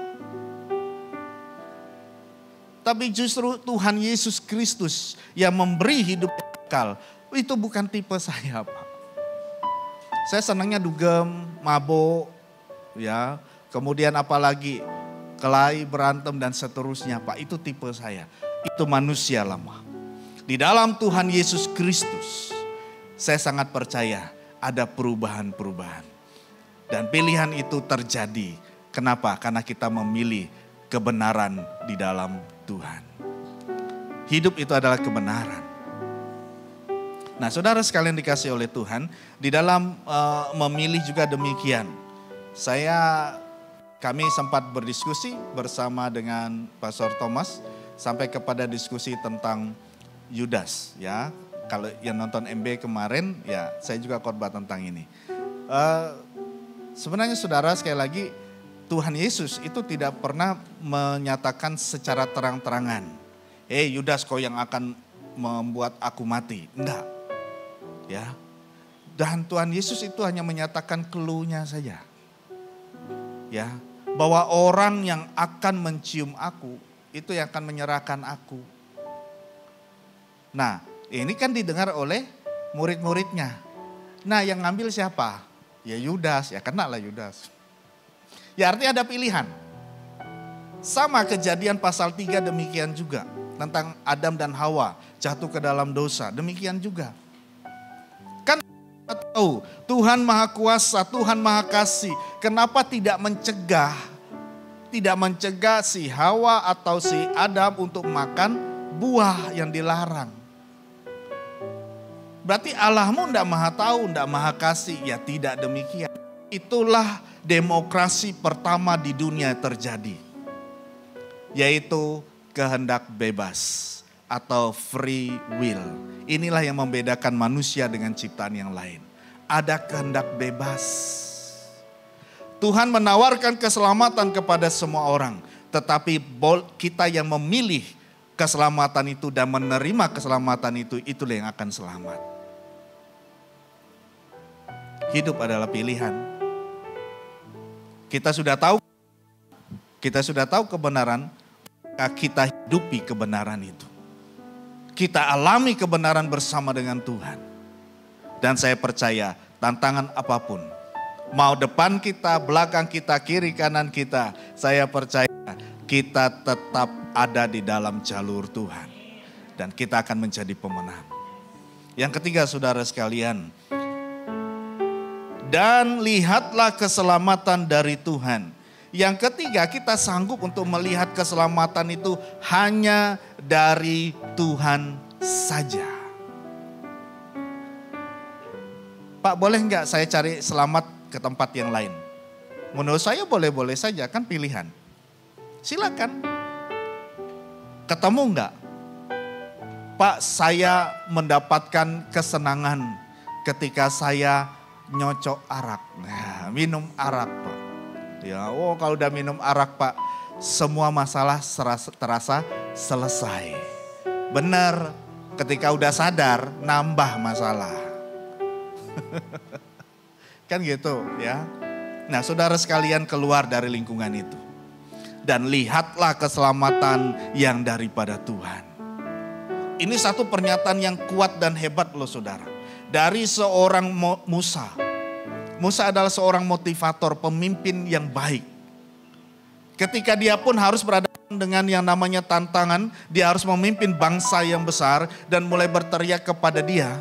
Tapi justru Tuhan Yesus Kristus yang memberi hidup kekal. Itu bukan tipe saya, Pak. Saya senangnya dugem, mabuk, ya. Kemudian apalagi kelahi, berantem dan seterusnya, Pak. Itu tipe saya. Itu manusia lama. Di dalam Tuhan Yesus Kristus, saya sangat percaya ada perubahan-perubahan. Dan pilihan itu terjadi. Kenapa? Karena kita memilih kebenaran di dalam Tuhan. Hidup itu adalah kebenaran. Nah saudara sekalian dikasih oleh Tuhan, di dalam memilih juga demikian. Kami sempat berdiskusi bersama dengan Pastor Thomas, sampai kepada diskusi tentang Yudas ya. Kalau yang nonton MB kemarin ya saya juga khotbah tentang ini. Sebenarnya saudara sekali lagi, Tuhan Yesus itu tidak pernah menyatakan secara terang-terangan. Yudas kau yang akan membuat aku mati. Enggak. Ya. Dan Tuhan Yesus itu hanya menyatakan clue-nya saja. Ya. Bahwa orang yang akan mencium aku, itu yang akan menyerahkan aku. Nah, ini kan didengar oleh murid-muridnya. Nah, yang ngambil siapa? Ya Yudas, ya kena lah Yudas. Ya artinya ada pilihan. Sama kejadian pasal 3 demikian juga. Tentang Adam dan Hawa jatuh ke dalam dosa. Demikian juga. Kan kita tahu Tuhan Maha Kuasa, Tuhan Maha Kasih. Kenapa tidak mencegah si Hawa atau si Adam untuk makan buah yang dilarang. Berarti Allahmu tidak maha tahu, tidak maha kasih. Ya tidak demikian. Itulah demokrasi pertama di dunia terjadi. Yaitu kehendak bebas atau free will. Inilah yang membedakan manusia dengan ciptaan yang lain. Ada kehendak bebas. Tuhan menawarkan keselamatan kepada semua orang. Tetapi kita yang memilih keselamatan itu dan menerima keselamatan itu, itulah yang akan selamat. Hidup adalah pilihan. Kita sudah tahu kebenaran, kita hidupi kebenaran itu. Kita alami kebenaran bersama dengan Tuhan. Dan saya percaya tantangan apapun, mau depan kita, belakang kita, kiri kanan kita, saya percaya kita tetap ada di dalam jalur Tuhan. Dan kita akan menjadi pemenang. Yang ketiga saudara sekalian, dan lihatlah keselamatan dari Tuhan. Yang ketiga, kita sanggup untuk melihat keselamatan itu hanya dari Tuhan saja. Pak, boleh nggak saya cari selamat ke tempat yang lain? Menurut saya boleh-boleh saja, kan pilihan. Silakan. Ketemu nggak? Pak, saya mendapatkan kesenangan ketika saya nyocok arak. Nah, minum arak, Pak. Ya, kalau udah minum arak, Pak, semua masalah terasa selesai. Benar, Ketika udah sadar, nambah masalah. Kan gitu ya. Nah saudara sekalian keluar dari lingkungan itu. Dan lihatlah keselamatan yang daripada Tuhan. Ini satu pernyataan yang kuat dan hebat loh saudara. Dari seorang Musa. Musa adalah seorang motivator, pemimpin yang baik. Ketika dia pun harus berhadapan dengan yang namanya tantangan. Dia harus memimpin bangsa yang besar dan mulai berteriak kepada dia.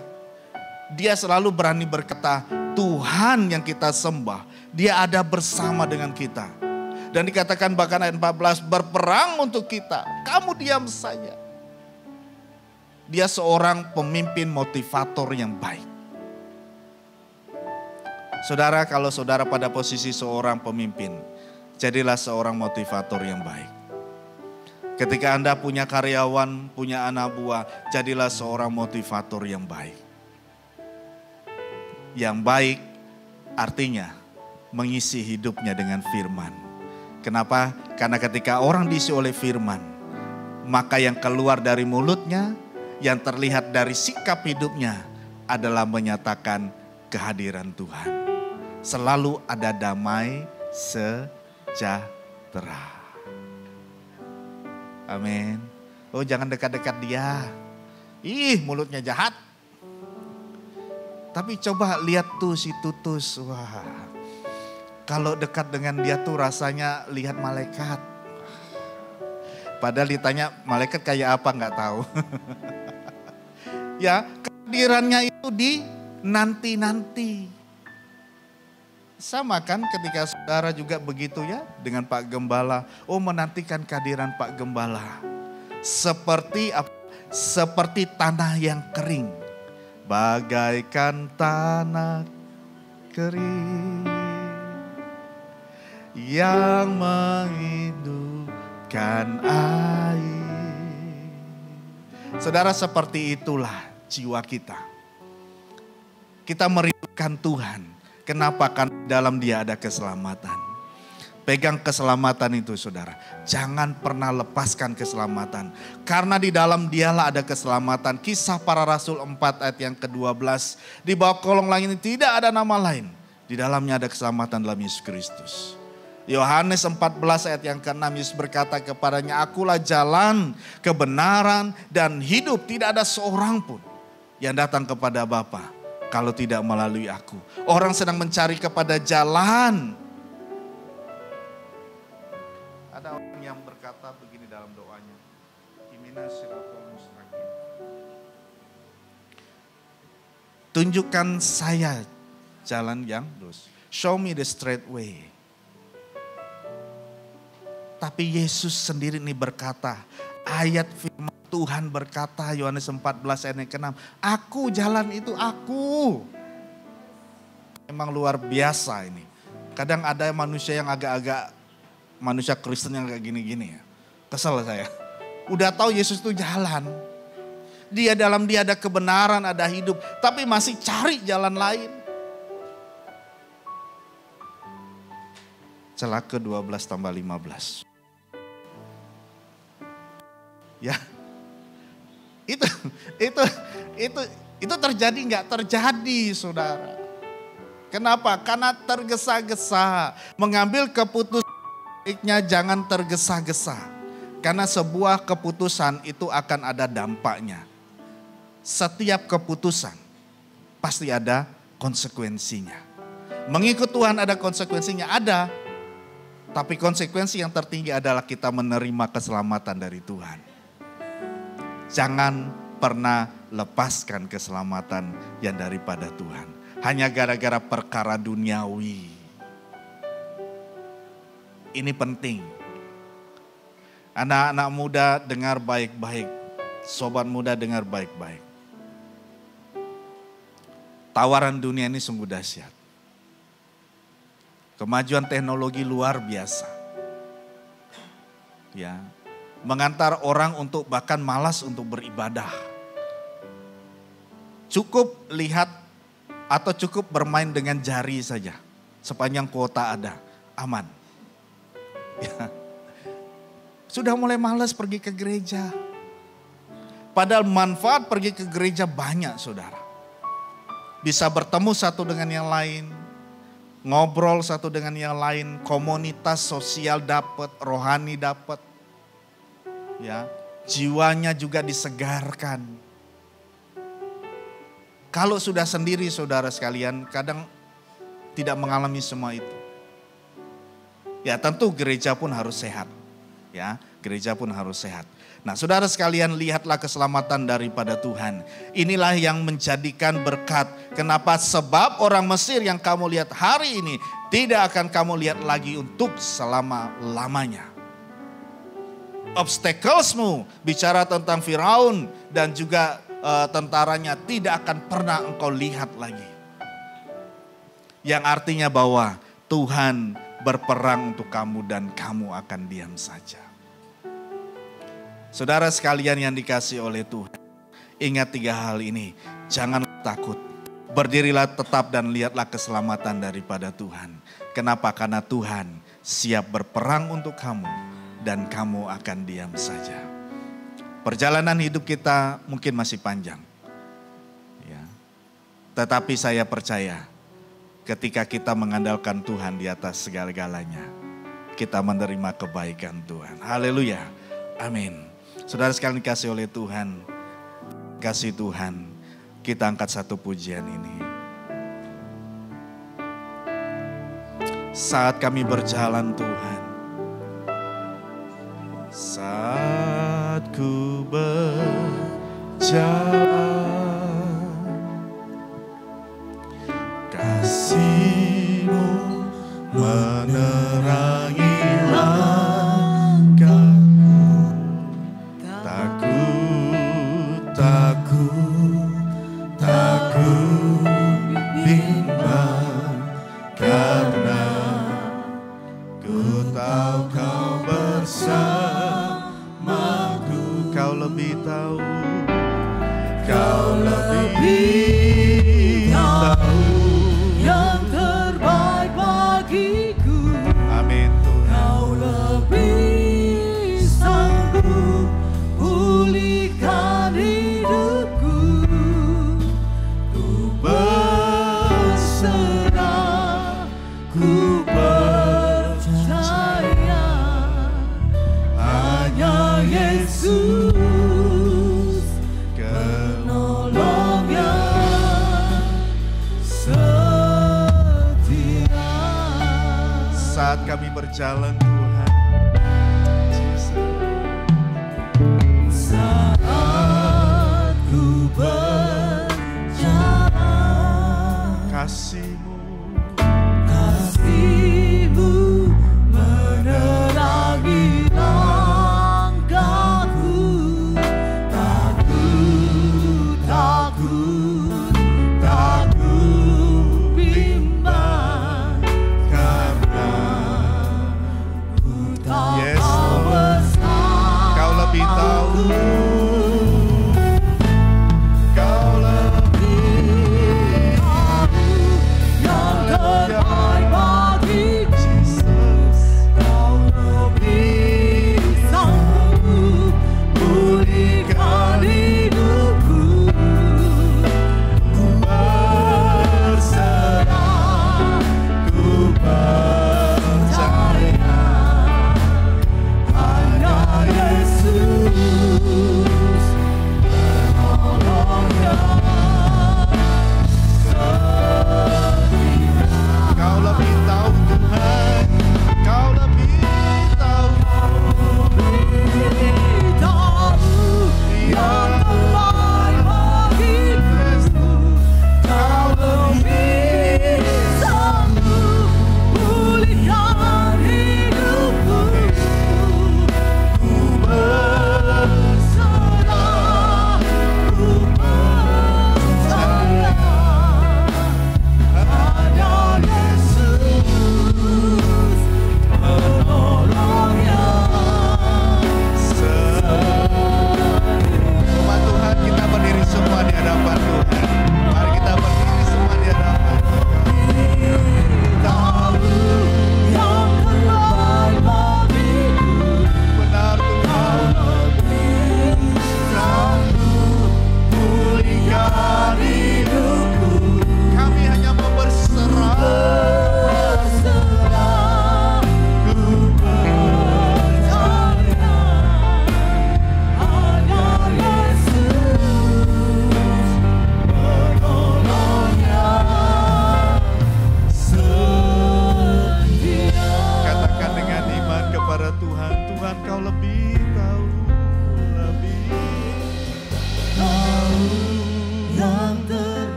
Dia selalu berani berkata, Tuhan yang kita sembah, dia ada bersama dengan kita. Dan dikatakan bahkan ayat 14, berperang untuk kita, kamu diam saja. Dia seorang pemimpin motivator yang baik. Saudara, kalau saudara pada posisi seorang pemimpin, jadilah seorang motivator yang baik. Ketika Anda punya karyawan, punya anak buah, jadilah seorang motivator yang baik. Yang baik artinya mengisi hidupnya dengan firman. Kenapa? Karena ketika orang diisi oleh firman, maka yang keluar dari mulutnya, yang terlihat dari sikap hidupnya adalah menyatakan kehadiran Tuhan. Selalu ada damai sejahtera. Amin. Oh jangan dekat-dekat dia. Ih mulutnya jahat. Tapi coba lihat tuh si Tutus. Wah. Kalau dekat dengan dia tuh rasanya lihat malaikat. Padahal ditanya malaikat kayak apa nggak tahu. Ya kehadirannya itu di nanti-nanti. Sama kan ketika saudara juga begitu ya dengan Pak Gembala. Oh menantikan kehadiran Pak Gembala. Seperti apa? Seperti tanah yang kering. Bagaikan tanah kering. Yang menghidupkan air. Saudara seperti itulah jiwa kita. Kita merindukan Tuhan. Kenapa? Karena dalam dia ada keselamatan. Pegang keselamatan itu saudara. Jangan pernah lepaskan keselamatan. Karena di dalam dialah ada keselamatan. Kisah para Rasul 4 ayat yang ke-12. Di bawah kolong langit ini tidak ada nama lain. Di dalamnya ada keselamatan dalam Yesus Kristus. Yohanes 14 ayat yang ke-6 Yesus berkata kepadanya, akulah jalan, kebenaran dan hidup. Tidak ada seorang pun yang datang kepada Bapa kalau tidak melalui aku. Orang sedang mencari kepada jalan. Ada orang yang berkata begini dalam doanya. Ihdinas siratal mustaqim. Tunjukkan saya jalan yang lurus. Show me the straight way. Tapi Yesus sendiri ini berkata, ayat firman Tuhan berkata, Yohanes 14 ayat yang ke-6, aku jalan itu aku. Memang luar biasa ini. Kadang ada manusia yang agak-agak, manusia Kristen yang agak gini-gini ya. Kesel saya. Udah tahu Yesus itu jalan. Dia dalam dia ada kebenaran, ada hidup. Tapi masih cari jalan lain. Celaka 12 tambah 15. Ya, itu terjadi nggak? Terjadi, saudara. Kenapa? Karena tergesa-gesa. Mengambil keputusannya jangan tergesa-gesa. Karena sebuah keputusan itu akan ada dampaknya. Setiap keputusan pasti ada konsekuensinya. Mengikut Tuhan ada konsekuensinya, ada. Tapi konsekuensi yang tertinggi adalah kita menerima keselamatan dari Tuhan. Jangan pernah lepaskan keselamatan yang daripada Tuhan. Hanya gara-gara perkara duniawi. Ini penting. Anak-anak muda dengar baik-baik. Sobat muda dengar baik-baik. Tawaran dunia ini sungguh dahsyat. Kemajuan teknologi luar biasa. Ya. Mengantar orang untuk bahkan malas untuk beribadah. Cukup lihat atau cukup bermain dengan jari saja. Sepanjang kuota ada, aman. Ya. Sudah mulai malas pergi ke gereja. Padahal manfaat pergi ke gereja banyak, saudara. Bisa bertemu satu dengan yang lain, ngobrol satu dengan yang lain, komunitas sosial dapat, rohani dapat. Ya, jiwanya juga disegarkan. Kalau sudah sendiri saudara sekalian, kadang tidak mengalami semua itu. Ya, tentu gereja pun harus sehat. Ya, gereja pun harus sehat. Nah, saudara sekalian, lihatlah keselamatan daripada Tuhan. Inilah yang menjadikan berkat. Kenapa? Sebab orang Mesir yang kamu lihat hari ini tidak akan kamu lihat lagi untuk selama-lamanya. Obstaklesmu, bicara tentang Firaun dan juga tentaranya, tidak akan pernah engkau lihat lagi. Yang artinya bahwa Tuhan berperang untuk kamu dan kamu akan diam saja. Saudara sekalian yang dikasihi oleh Tuhan, ingat 3 hal ini. Jangan takut, berdirilah tetap dan lihatlah keselamatan daripada Tuhan. Kenapa? Karena Tuhan siap berperang untuk kamu. Dan kamu akan diam saja. Perjalanan hidup kita mungkin masih panjang. Ya. Tetapi saya percaya ketika kita mengandalkan Tuhan di atas segala-galanya, kita menerima kebaikan Tuhan. Haleluya. Amin. Saudara sekalian dikasihi oleh Tuhan, kasih Tuhan, kita angkat satu pujian ini. Saat kami berjalan Tuhan, saat ku berjalan, kasih-Mu menerangi langkahku. Takut bimbang, karena ku tahu Kau bersamaku. Kau lebih tahu, Kau lebih tahu yang terbaik bagiku. Amin Tuhan. Kau lebih sanggup pulihkan hidupku. Ku berserah, ku percaya hanya Yesus penolong yang setia. Saat kami berjalan Tuhan, Saat ku berjalan, kasih-Mu kasih-Mu menerangi langkahku. Takut bimbang, karena ku tahu Yes, Kau Lord. bersamaku. Kau lebih tahu, Kau lebih Kau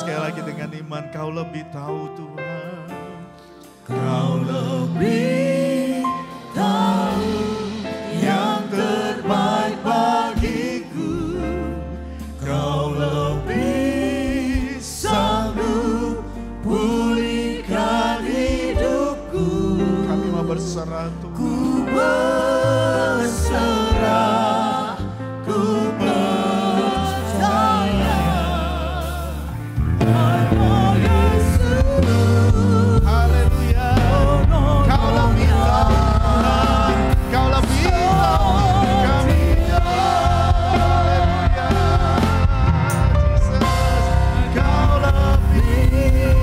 sekali lagi dengan iman. Kau lebih tahu Tuhan. Kau lebih tahu yang terbaik bagiku. Kau lebih sanggup pulihkan hidupku. Kami mau berserah Tuhan. Ku berserah, ku percaya. Hanya Yesus. Haleluya. Kau lebih tahu Tuhan. Kau lebih tahu kami. Haleluya. Jesus. Kau lebih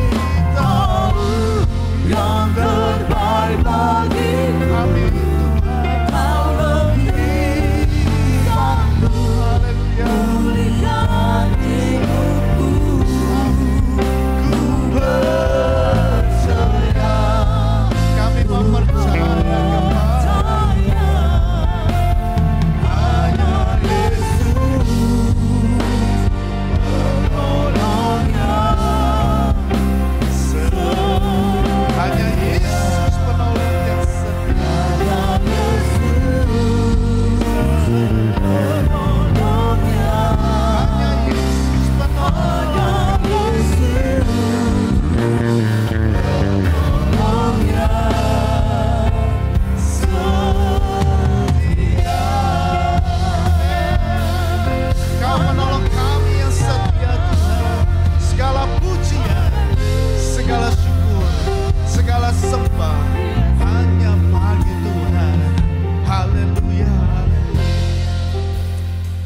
tahu Yang terbaik bagiku. Amin Tuhan. Kau lebih sanggup pulihkan hidupku. Ku percaya, Kami mau percaya kembali. hanya Yesus penolongnya. Hanya Yesus penolong yang setia. Hanya Yesus penolongnya. Hanya Yesus penolong. Hanya Yesus penolongnya setia. Kau menolong kami yang setia Tuhan. Segala pujian, segala syukur, segala sembah hanya bagi Tuhan. Haleluya.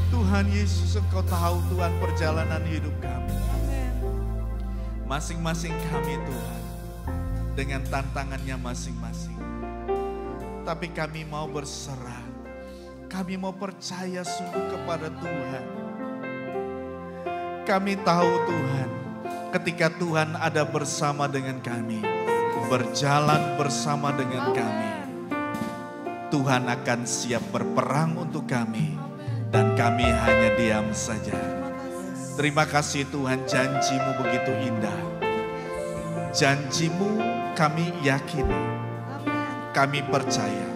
Tuhan Yesus, Engkau tahu Tuhan perjalanan hidup kami. Masing-masing kami Tuhan, dengan tantangannya masing-masing. Tapi kami mau berserah. Kami mau percaya sungguh kepada Tuhan. Kami tahu Tuhan, ketika Tuhan ada bersama dengan kami, berjalan bersama dengan kami, Tuhan akan siap berperang untuk kami, dan kami hanya diam saja. Terima kasih Tuhan, janji-Mu begitu indah. Janji-Mu kami yakini, kami percaya.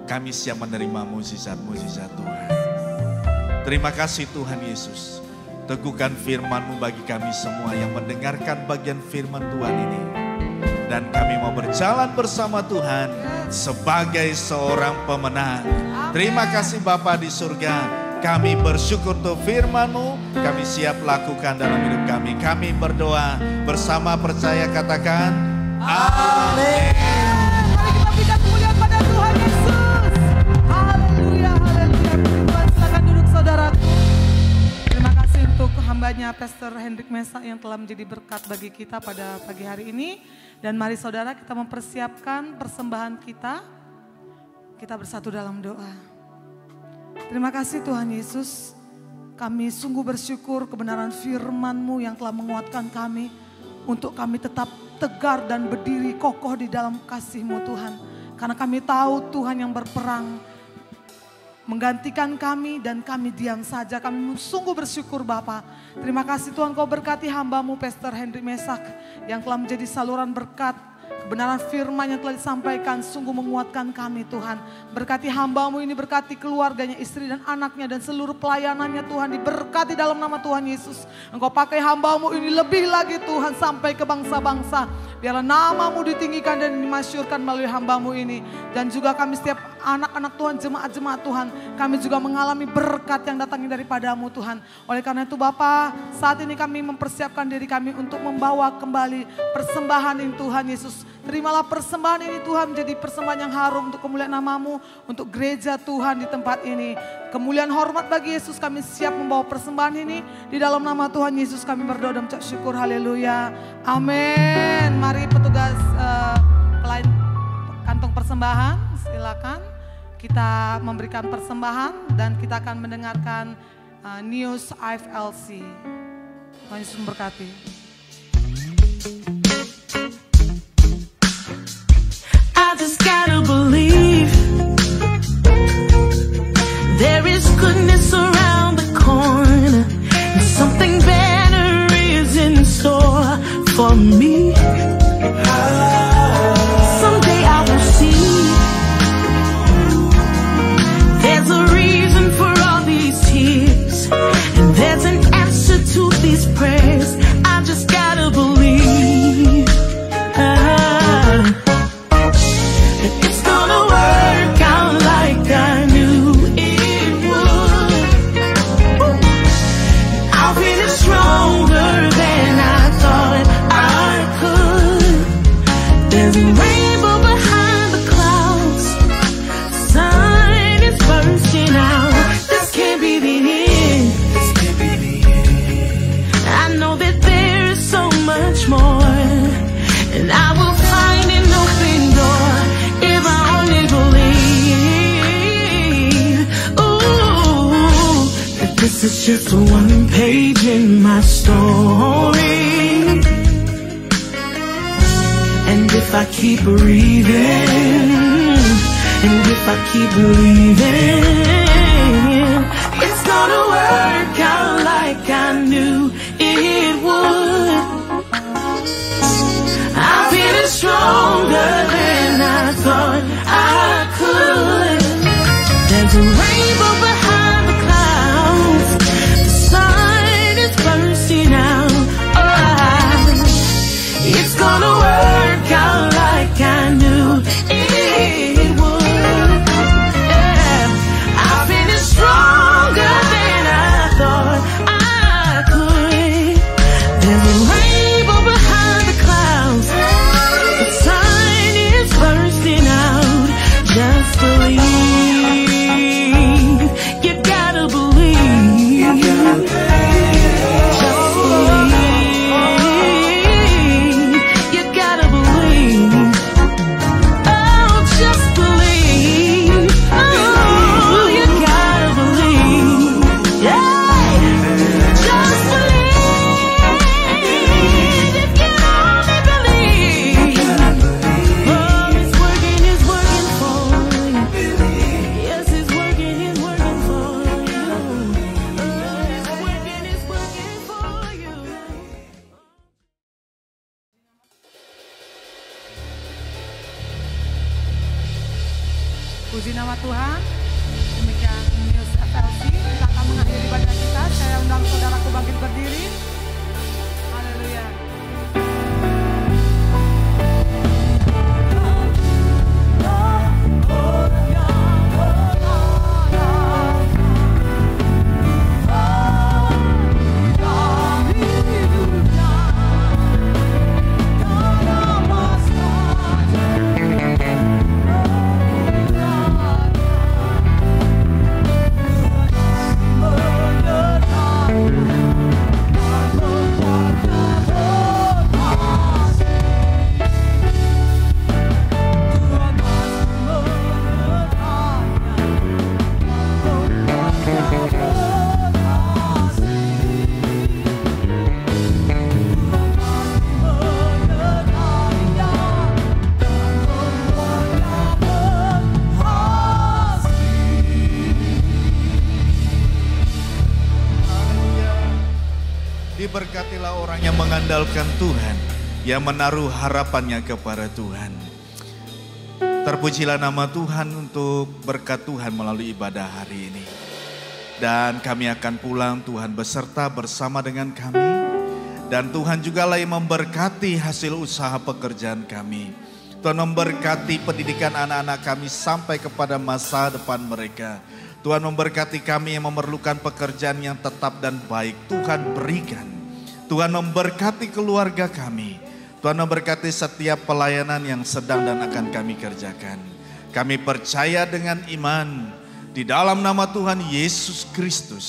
Kami siap menerima mukjizat-mukjizat Tuhan. Terima kasih Tuhan Yesus. Teguhkan firman-Mu bagi kami semua yang mendengarkan bagian firman Tuhan ini. Dan kami mau berjalan bersama Tuhan sebagai seorang pemenang. Terima kasih Bapa di surga. Kami bersyukur untuk firman-Mu. Kami siap lakukan dalam hidup kami. Kami berdoa bersama percaya, katakan amin. Mari kita berikan kemuliaan pada Tuhan Yesus. Haleluya, haleluya. Tuhan, silakan duduk saudaraku. Terima kasih untuk hambanya Pastor Hendrik Mesa yang telah menjadi berkat bagi kita pada pagi hari ini. Dan mari saudara kita mempersiapkan persembahan kita. Kita bersatu dalam doa. Terima kasih Tuhan Yesus. Kami sungguh bersyukur kebenaran firman-Mu yang telah menguatkan kami. Untuk kami tetap tegar dan berdiri kokoh di dalam kasih-Mu Tuhan. Karena kami tahu Tuhan yang berperang menggantikan kami dan kami diam saja. Kami sungguh bersyukur Bapa. Terima kasih Tuhan, Kau berkati hamba-Mu Pastor Hendrik Mesak yang telah menjadi saluran berkat. Kebenaran firman yang telah disampaikan sungguh menguatkan kami Tuhan. Berkati hamba-Mu ini, berkati keluarganya, istri dan anaknya dan seluruh pelayanannya Tuhan. Diberkati dalam nama Tuhan Yesus. Engkau pakai hamba-Mu ini lebih lagi Tuhan sampai ke bangsa-bangsa. Biarlah nama-Mu ditinggikan dan dimasyurkan melalui hamba-Mu ini. Dan juga kami setiap anak-anak Tuhan, jemaat-jemaat Tuhan. Kami juga mengalami berkat yang datangnya daripada-Mu Tuhan. Oleh karena itu Bapa, saat ini kami mempersiapkan diri kami untuk membawa kembali persembahan ini Tuhan Yesus. Terimalah persembahan ini Tuhan menjadi persembahan yang harum untuk kemuliaan nama-Mu, untuk gereja Tuhan di tempat ini. Kemuliaan hormat bagi Yesus, kami siap membawa persembahan ini. Di dalam nama Tuhan Yesus kami berdoa dan mengucap syukur, haleluya, amin. Mari petugas pelayan kantong persembahan, silakan. Kita memberikan persembahan dan kita akan mendengarkan News IFLC. Tuhan Yesus memberkati. I just gotta believe there is goodness around the corner and something better for me. Someday I will see there's a reason for all these tears, and there's an answer to these prayers. I just gotta believe that it's gonna work out like I knew it would. I'll finish stronger than I thought I could. There's a rainbow behind the clouds, the sun is bursting out. This can't be the end. I know that there is so much more, and I will find an open door if I only believe. Ooh, that this is just one page in my story, and if I keep breathing, and if I keep believing, it's gonna work out like I knew it would. I've been stronger than I thought I could. There's a rainbow behind the clouds, the sun is bursting out. It's gonna work out like I knew it would. Yeah. I've been stronger than I thought I could. There's a rainbow behind the clouds, the sun is bursting out. Just believe, you gotta believe. Just believe, you gotta believe. Oh, just believe. Oh, you gotta believe. Yeah, just believe. If you only believe. Oh, it's working for you. Yes, it's working for you. Oh, it's working for you. Puji nama Tuhan. Demikian News FLC. Kita akan mengakhiri ibadah kita. Saya undang saudaraku bangkit berdiri. Haleluya. Diberkatilah orang yang mengandalkan Tuhan, yang menaruh harapannya kepada Tuhan. Terpujilah nama Tuhan untuk berkat Tuhan melalui ibadah hari ini. Dan kami akan pulang, Tuhan beserta bersama dengan kami. Dan Tuhan juga lah yang memberkati hasil usaha pekerjaan kami. Tuhan memberkati pendidikan anak-anak kami sampai kepada masa depan mereka. Tuhan memberkati kami yang memerlukan pekerjaan yang tetap dan baik. Tuhan berikan. Tuhan memberkati keluarga kami. Tuhan memberkati setiap pelayanan yang sedang dan akan kami kerjakan. Kami percaya dengan iman di dalam nama Tuhan Yesus Kristus.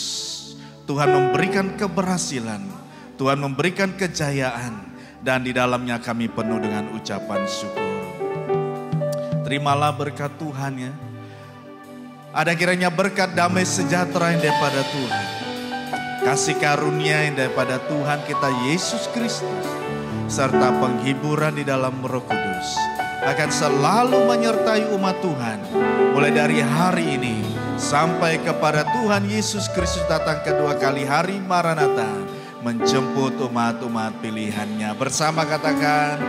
Tuhan memberikan keberhasilan. Tuhan memberikan kejayaan. Dan di dalamnya kami penuh dengan ucapan syukur. Terimalah berkat Tuhan ya. Ada kiranya berkat damai sejahtera yang daripada Tuhan. Kasih karunia yang daripada Tuhan kita Yesus Kristus. Serta penghiburan di dalam Roh Kudus. Akan selalu menyertai umat Tuhan. Mulai dari hari ini. Sampai kepada Tuhan Yesus Kristus datang kedua kali hari Maranatha. menjemput umat-umat pilihannya. Bersama katakan,